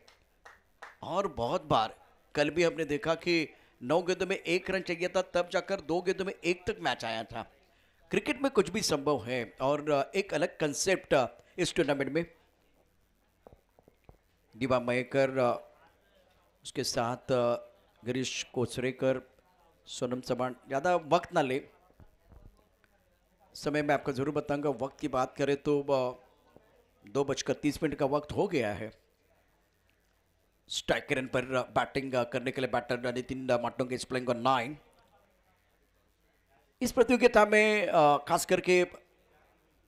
और बहुत बार कल भी हमने देखा कि 9 गेंदों में 1 रन चाहिए था, तब जाकर 2 गेंदों में 1 तक मैच आया था। क्रिकेट में कुछ भी संभव है और एक अलग कंसेप्ट इस टूर्नामेंट में। दिवा मयेकर, उसके साथ गिरीश कोचरेकर, सोनम चौहान। ज़्यादा वक्त ना ले, समय मैं आपको ज़रूर बताऊंगा। वक्त की बात करें तो 2:30 का वक्त हो गया है। स्ट्राइक रन पर बैटिंग करने के लिए batter Nitin Matonge is playing on 9। इस प्रतियोगिता में खास करके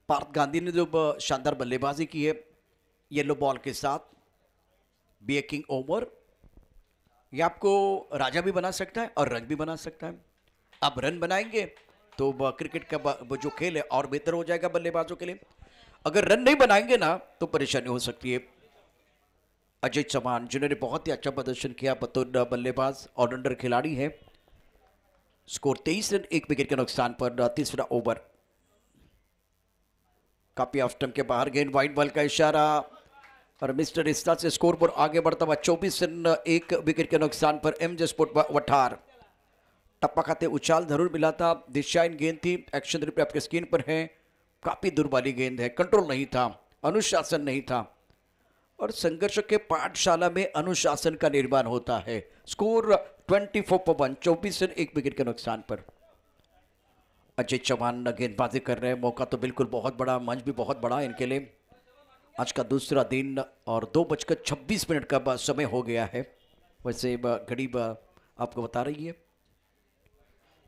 पार्थ गांधी ने जो शानदार बल्लेबाजी की है येलो बॉल के साथ, बी ए किंग ओवर, ये आपको राजा भी बना सकता है और रन भी बना सकता है। अब रन बनाएंगे तो क्रिकेट का वो जो खेल है और बेहतर हो जाएगा बल्लेबाजों के लिए। अगर रन नहीं बनाएंगे ना तो परेशानी हो सकती है। अजय चौहान जिन्होंने बहुत ही अच्छा प्रदर्शन किया बतौर बल्लेबाज, ऑलराउंडर खिलाड़ी है। स्कोर 23 रन 1 विकेट के नुकसान पर तीसरा ओवर। काफी ऑफ स्टंप के बाहर गेंद, वाइड बॉल का इशारा और मिस्टर इस्ता से स्कोर पर आगे बढ़ता हुआ 24 रन 1 विकेट के नुकसान पर एमजे स्पोर्ट वठार। टप्पा खाते उछाल जरूर मिला था, दिशाहीन गेंद थी। एक्शन रिप्ले आपके स्क्रीन पर है। काफी दूर वाली गेंद है, कंट्रोल नहीं था, अनुशासन नहीं था। और संघर्ष के पाठशाला में अनुशासन का निर्माण होता है। स्कोर 24/1, 24 रन 1 विकेट के नुकसान पर। अजय चौहान गेंदबाजी कर रहे हैं, मौका तो बिल्कुल बहुत बड़ा, मंच भी बहुत बड़ा इनके लिए। आज का दूसरा दिन और 2:26 का समय हो गया है। वैसे घड़ी आपको बता रही है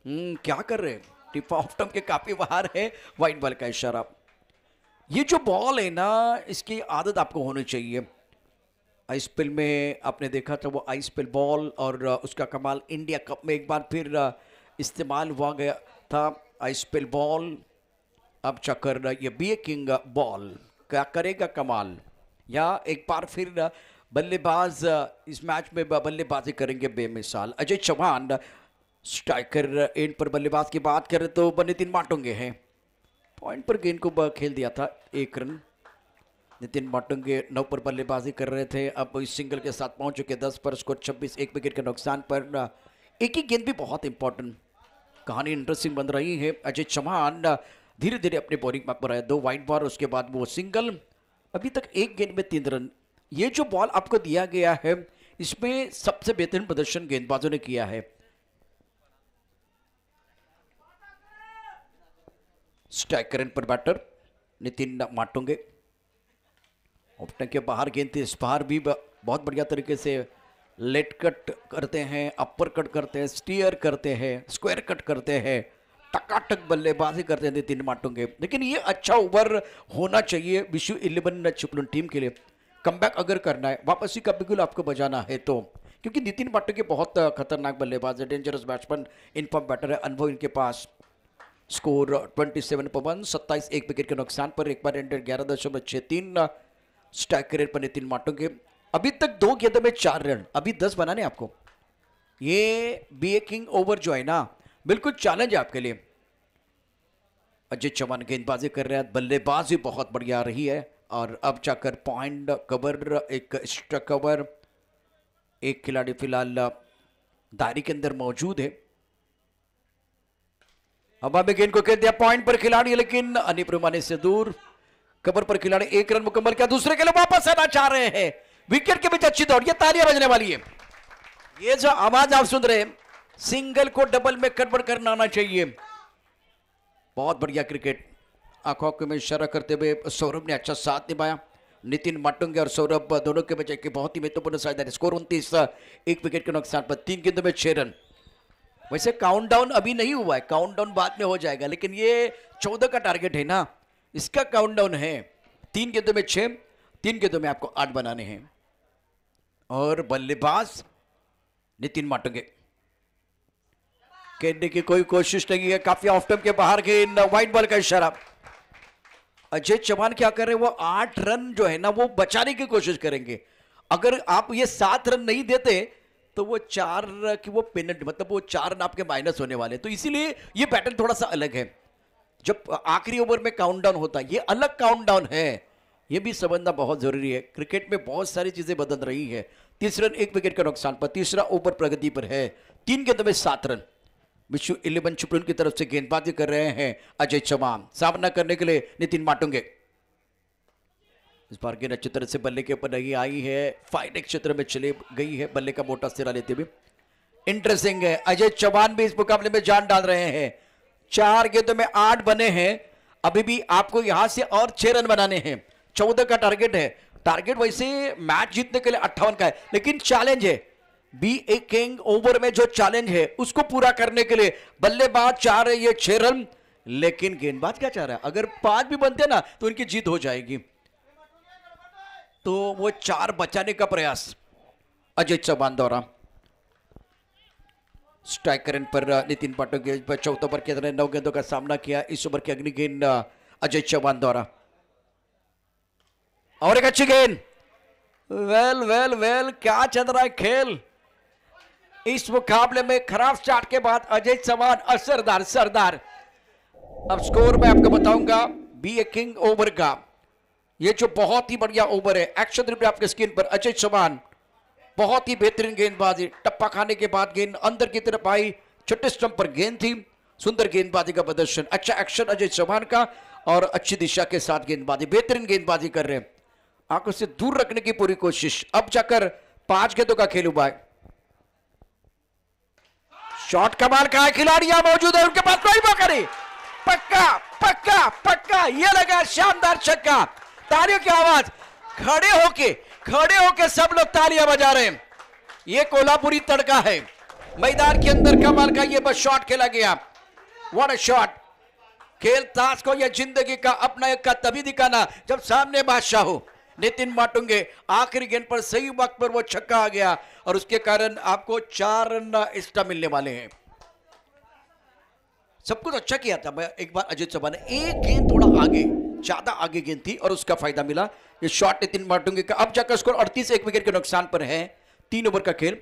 क्या कर रहे हैं। टिप ऑफ स्टंप के काफी बाहर है, वाइड बॉल का इशारा। ये जो बॉल है ना, इसकी आदत आपको होनी चाहिए। आईपीएल में आपने देखा था वो आईपीएल बॉल, और उसका कमाल इंडिया कप में एक बार फिर इस्तेमाल हुआ गया था आईपीएल बॉल। अब चक्कर ये बी ए किंग बॉल क्या करेगा कमाल, या एक बार फिर बल्लेबाज इस मैच में बल्लेबाजी करेंगे बेमिसाल। अजय चौहान स्ट्राइकर एंड पर बल्लेबाज की बात करें तो नितिन माटोंगे हैं। पॉइंट पर गेंद को खेल दिया था, 1 रन। नितिन माटोंगे 9 पर बल्लेबाजी कर रहे थे, अब इस सिंगल के साथ पहुंच चुके 10 पर। स्कोर 26, 1 विकेट के नुकसान पर। एक ही गेंद भी बहुत इंपॉर्टेंट, कहानी इंटरेस्टिंग बन रही है। अजय चौहान धीरे धीरे अपने बॉलिंग मैप पर आए, 2 वाइड बॉल, उसके बाद वो सिंगल। अभी तक 1 गेंद में 3 रन। ये जो बॉल आपको दिया गया है इसमें सबसे बेहतरीन प्रदर्शन गेंदबाजों ने किया है। स्ट्राइक रन पर बैटर नितिन माटोंगे। ऑप्टन के बाहर गेंद थी, इस बार भी बहुत बढ़िया तरीके से लेट कट करते हैं, अपर कट करते हैं, स्टीयर करते हैं, स्क्वायर कट करते हैं, टकाटक बल्लेबाजी करते हैं नितिन माटोंगे। लेकिन ये अच्छा ओवर होना चाहिए विश्व 11 चिपलून टीम के लिए। कमबैक अगर करना है, वापसी का बिगुल आपको बजाना है तो, क्योंकि नितिन माटोंगे बहुत खतरनाक बल्लेबाज है, डेंजरस बैट्समैन, इनफॉर्म बैटर है, अनुभव इनके पास। स्कोर 27/1, 27, 1 विकेट के नुकसान पर। एक बार एंडर 11.63। स्ट्राइक रेट पर नितिन माटोंगे अभी तक 2 गेंदों में 4 रन, अभी 10 बनाने आपको। ये बी ए किंग ओवर जो है ना, बिल्कुल चैलेंज है आपके लिए। अजय चौहान गेंदबाजी कर रहे हैं, बल्लेबाजी बहुत बढ़िया रही है। और अब जाकर पॉइंट कवर, एक एक्स्ट्रा कवर, एक खिलाड़ी फिलहाल दायरे के अंदर मौजूद है। अब हमें गेंद को खेल दिया पॉइंट पर खिलाड़ी, लेकिन अनिप्रमाणित से दूर। कवर पर खिलाड़ी 1 रन मुकम्मल किया, दूसरे के लिए वापस आना चाह रहे हैं। विकेट के बीच अच्छी दौड़, ये तालियां बजने वाली है। ये जो आवाज आप सुन रहे हैं, सिंगल को डबल में कन्वर्ट करना आना चाहिए। बहुत बढ़िया क्रिकेट, आंखों में इशारा करते हुए सौरभ ने अच्छा साथ निभाया। नितिन माटुंगे और सौरभ दोनों के बचे कि बहुत ही महत्वपूर्ण साझेदार। स्कोर 29, 1 विकेट के नुकसान पर 3 गेंदों में 6 रन। वैसे काउंटडाउन अभी नहीं हुआ है, काउंटडाउन बाद में हो जाएगा, लेकिन ये 14 का टारगेट है ना, इसका काउंटडाउन है। 3 गेंदों में 6, 3 गेंदों में आपको 8 बनाने हैं। और बल्लेबाज नितिन माटुंगे, खेलने की कोई कोशिश नहीं है, काफी ऑफ टाइम के बाहर गेंद, वाइड बॉल का इशारा। अजय चौहान क्या कर रहे हैं, वो 8 रन जो है ना वो बचाने की कोशिश करेंगे। अगर आप ये 7 रन नहीं देते तो वो 4 की वो पेनल्टी, मतलब वो 4 रन आपके माइनस होने वाले, तो इसीलिए ये पैटर्न थोड़ा सा अलग है। जब आखिरी ओवर में काउंटडाउन होता है, ये अलग काउंटडाउन है, ये भी समझना बहुत जरूरी है। क्रिकेट में बहुत सारी चीजें बदल रही है। 30 रन 1 विकेट के नुकसान पर, तीसरा ओवर प्रगति पर है, 3 गेंदों में 7 रन। विश्व 11 चिपलून की तरफ से गेंदबाजी कर रहे हैं अजय चौहान, सामना करने के लिए नितिन माटुंगे। इस बार गेंद अच्छी तरह से बल्ले के ऊपर नहीं आई है, फाइनल क्षेत्र में चली गई है, बल्ले का मोटा सिरा लेते हुए। इंटरेस्टिंग है, अजय चौहान भी इस मुकाबले में जान डाल रहे हैं। 4 गेंदों में 8 बने हैं, अभी भी आपको यहां से और 6 रन बनाने हैं। 14 का टारगेट है। टारगेट वैसे मैच जीतने के लिए 58 का है, लेकिन चैलेंज है, बी ए किंग ओवर में जो चैलेंज है उसको पूरा करने के लिए बल्लेबाज चाह रहे ये 6 रन, लेकिन गेंदबाज क्या चाह रहा है, अगर 5 भी बनते ना तो उनकी जीत हो जाएगी। तो वो 4 बचाने का प्रयास अजय चौहान द्वारा। स्ट्राइकर पर नितिन माटुंगे 14 ओवर के अंदर 9 गेंदों का सामना किया। इस ओवर की अगली गेंद अजय चौहान द्वारा, और एक अच्छी गेंद। वेल वेल वेल, क्या चल रहा है खेल इस मुकाबले में। खराब स्टार्ट के बाद अजय चौहान असरदार सरदार। अब स्कोर मैं आपको बताऊंगा बी ए किंग ओवर का, ये जो बहुत ही बढ़िया ओवर है। एक्शन रिप्ले आपके स्क्रीन पर। अजय चौहान बहुत ही बेहतरीन गेंदबाजी, टप्पा खाने के बाद गेंद अंदर की तरफ आई, छोटे स्टंप पर गेंद थी, सुंदर गेंदबाजी का प्रदर्शन, अच्छा एक्शन अजय चौहान का, और अच्छी दिशा के साथ गेंदबाजी, बेहतरीन गेंदबाजी कर रहे हैं। आंखों से दूर रखने की पूरी कोशिश। अब जाकर 5 गेंदों का खेल हुआ है। शॉट कमाल का है, खिलाड़ियां मौजूद है, उनके पास कोई मौका नहीं। पक्का पक्का पक्का, ये लगा शानदार छक्का। तालियों की आवाज, खड़े होके सब लोग तालियां बजा रहे हैं। ये कोल्हापुरी तड़का है। मैदान के अंदर कमाल का ये बस शॉट खेला गया। What a shot. खेल ताश को या जिंदगी का अपना एक का तभी दिखाना जब सामने बादशाह हो। नितिन माटुंगे आखिरी गेंद पर सही वक्त पर वो छक्का आ गया, और उसके कारण आपको 4 रन एक्स्ट्रा मिलने वाले हैं। सब कुछ अच्छा किया था। एक बार अजय चौहान ने एक गेंद थोड़ा आगे, ज्यादा आगे गेंद थी, और उसका फायदा मिला। ये शॉट नितिन माटुंगे का। अब जाकर स्कोर 38, 1 विकेट के नुकसान पर है। 3 ओवर का खेल।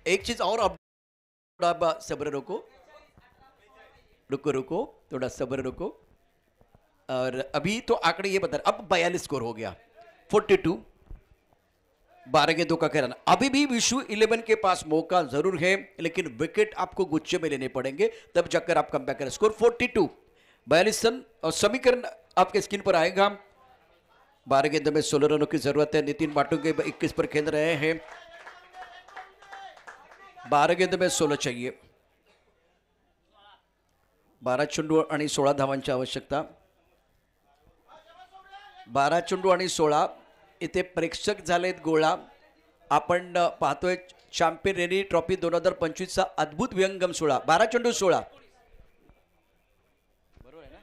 एक चीज और, अब सब्र रखो, रुको थोड़ा सब्र रखो। और अभी तो आंकड़े ये बता, अब 42 स्कोर हो गया, 42, 12 गेंदों का खेल। अभी भी विश्व 11 के पास मौका जरूर है, लेकिन विकेट आपको गुच्छे में लेने पड़ेंगे, तब जाकर आप कम बैक करें। स्कोर 42, 42 रन, और समीकरण आपके स्क्रीन पर आएगा। 12 गेंदों में 16 रनों की जरूरत है। नितिन माटुंगे 21 पर खेल रहे हैं। 12 गेंदों में 16 चाहिए। 12 चेंडू आणि 16 धावांची आवश्यकता। 12 चेंडू आणि 16, इथे प्रेक्षक झालेत गोळा। आपण पाहतोय चॅम्पियन रेनी ट्रॉफी 2025 चा अद्भुत विहंगम सोहळा। 12 चेंडू 16। बरोबर है ना?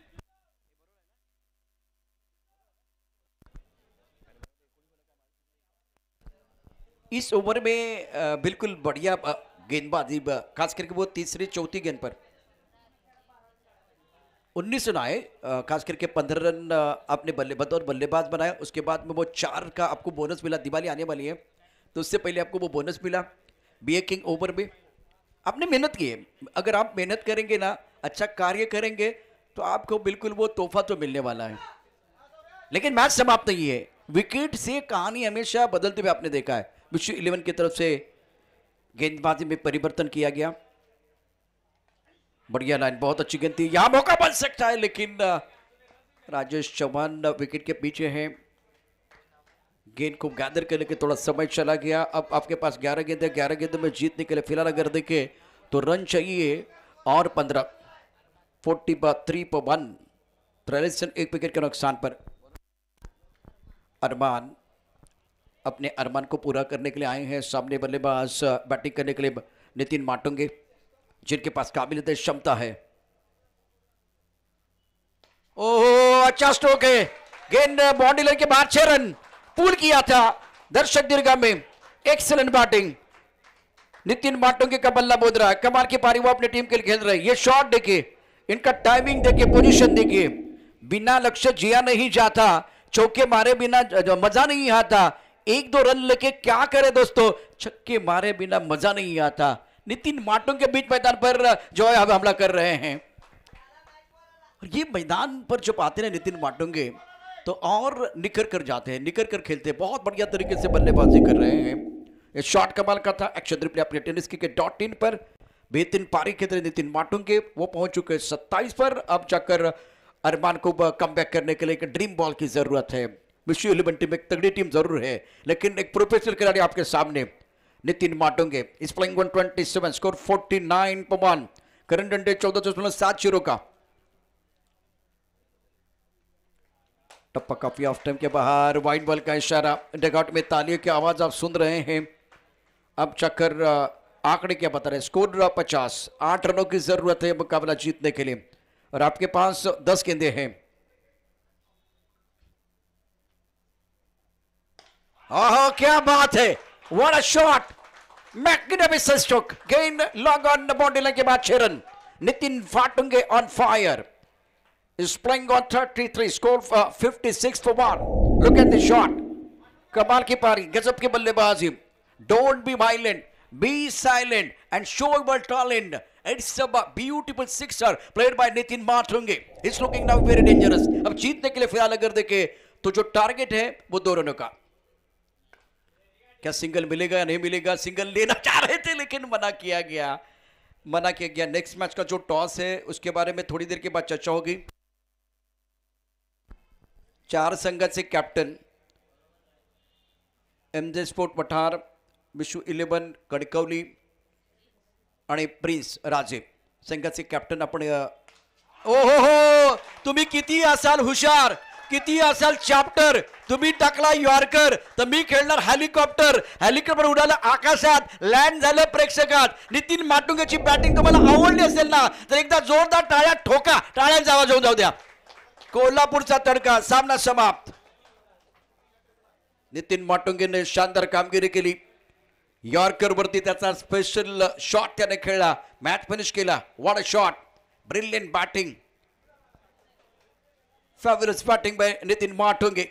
इस ओवर में बिल्कुल बढ़िया गेंदबाजी, खास करके वो तीसरी चौथी गेंद पर 19 रन आए, खास करके 15 रन आपने बतौर बल्लेबाज बनाया। उसके बाद में वो 4 का आपको बोनस मिला। दिवाली आने वाली है, तो उससे पहले आपको वो बोनस मिला। बी ए किंग ओवर में आपने मेहनत की है। अगर आप मेहनत करेंगे ना, अच्छा कार्य करेंगे, तो आपको बिल्कुल वो तोहफा तो मिलने वाला है। लेकिन मैच समाप्त नहीं है। विकेट से कहानी हमेशा बदलते हुए आपने देखा है। विश्व 11 की तरफ से गेंदबाजी में परिवर्तन किया गया। बढ़िया लाइन, बहुत अच्छी गेंद थी, यहां मौका बन सकता है, लेकिन राजेश चौहान विकेट के पीछे हैं। गेंद को गैदर करने के थोड़ा समय चला गया। अब आपके पास 11 गेंद है, 11 गेंद में जीतने के लिए फिलहाल अगर देखें तो रन चाहिए और 15। 43 पर 1 ट्रेलिसन 1 विकेट के नुकसान पर। अरमान अपने अरमान को पूरा करने के लिए आए हैं। सामने बल्लेबाज बैटिंग करने के लिए नितिन माटुंगे, जिनके पास काबिलियत क्षमता है। ओह, अच्छा स्ट्रोक है। गेंद बाउंड्री लाइन के बाहर 6 रन पूल किया था दर्शक दीर्घा में। एक्सीलेंट बैटिंग नितिन माटुंगे का बल्ला बोध रहा है। कमाल की पारी वो अपनी टीम के लिए खेल रहे हैं। ये शॉट देखिए, इनका टाइमिंग देखिए, पोजीशन देखिए। बिना लक्ष्य जिया नहीं जाता, चौके मारे बिना मजा नहीं आता। 1-2 रन लेके क्या करे दोस्तों, छक्के मारे बिना मजा नहीं आता। नितिन माटुंगे बीच मैदान पर जो है हमला कर रहे हैं। ये मैदान पर जब आते हैं नितिन माटुंगे तो और निखर कर जाते हैं, निखर कर खेलते हैं। बहुत बढ़िया तरीके से बल्लेबाजी कर रहे हैं। ये शॉट कमाल का था। एक्शन रिप्ले अपने टेनिस के .in पर बेहतरीन पारी खेलते नितिन माटुंगे, वो पहुंच चुके हैं 27 पर। अब जाकर अरमान को कमबैक करने के लिए एक ड्रीम बॉल की जरूरत है। विश्व 11 टीम एक तगड़ी टीम जरूर है, लेकिन एक प्रोफेशनल खिलाड़ी आपके सामने नितिन माटुंगे इस प्लेइंग 127, स्कोर 49 पर 1। करंट रन रेट 14.70 का। टप्पा काफी ऑफ टाइम के बाहर, वाइड बॉल का इशारा। डगआउट में तालियों की आवाज आप सुन रहे हैं। अब चक्कर आंकड़े क्या बता रहे हैं, स्कोर 50। 8 रनों की जरूरत है मुकाबला जीतने के लिए, और आपके पास 10 गेंदें हैं। ओह, क्या बात है, what a shot, magnificent stroke. गेंद long on the boundary line के बाद 6 रन। Nitin Matunge on fire is playing on 33, score 56 for 1. Look at the shot. कमाल की पारी, गजब की बल्लेबाजी। Don't be violent, be silent and show your talent. It's a beautiful sixer played by Nitin Matunge. He's looking now very dangerous. अब जीतने के लिए फिलहाल अगर देखे तो जो टारगेट है वो 2 रनों का। क्या सिंगल मिलेगा या नहीं मिलेगा? सिंगल लेना चाह रहे थे लेकिन मना किया गया। नेक्स्ट मैच का जो टॉस है उसके बारे में थोड़ी देर के बाद चर्चा होगी। 4 संघाचे कॅप्टन MJ स्पोर्ट वठार, विश्व 11 कणकवली आणि प्रिन्स राजे संघाचे कॅप्टन आपण। ओहो, तुम्ही किती असाल हुशार, किती असाल चॅप्टर। तुम्ही टाकला यॉर्कर तर मी खेळणार हेलिकॉप्टर। हेलिकॉप्टर उडालं आकाशात, लँड झालं प्रेक्षकात। नितिन माटुंगेची बॅटिंग तुम्हाला आवडली असेल ना तर एकदा जोरदार टाळ्या ठोका, टाळ्यांचा आवाज होऊन जाऊ द्या। कोल्हापूरचा तडका, सामना समाप्त। नितिन माटुंगे ने शानदार कामगिरी केली। यॉर्कर वरती त्याचा स्पेशल शॉट त्याने खेळला, मॅच फिनिश केला। What a shot, brilliant batting, fabulous batting by Nitin Matunge.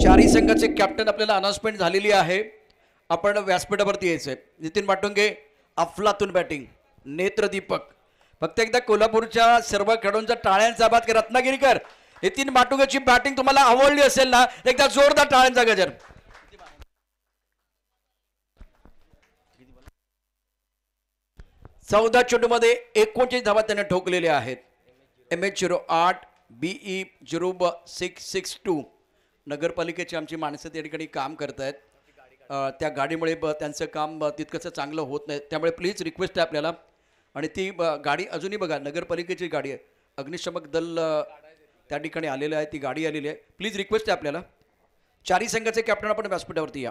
4ही संघाचे कॅप्टन आपल्याला अनाउन्समेंट झालेली आहे। आपण व्यासपीठावरती यायचंय। नितिन माटुंगे अफलातून बॅटिंग, नेत्रदीपक। फक्त एकदा कोल्हापूरच्या सर्व खेळाडूंचा टाळ्यांचा आवाज कर। रत्नागिरीकर, नितिन माटुंगेची बॅटिंग तुम्हाला आवडली असेल ना एकदा जोरदार टाळ्यांचा गजर। 14 चेंडूमध्ये 39 धावा त्याने ठोकलेल्या आहेत। MH08 BE 0662 नगरपालिकेची आमची माणसं त्या ठिकाणी काम करतायत। त्या गाडीमुळे त्यांचं काम तितकंसं चांगलं होत नाही, त्यामुळे प्लीज रिक्वेस्ट आहे आपल्याला। आणि ती गाडी अजूनही बघा, नगरपालिकेची गाडी आहे, अग्निशमक दल त्या ठिकाणी आलेलं आहे, ती गाडी आलेली आहे। प्लीज रिक्वेस्ट आहे आपल्याला। 4ही संघाचे कॅप्टन आपण व्यासपीठावरती या।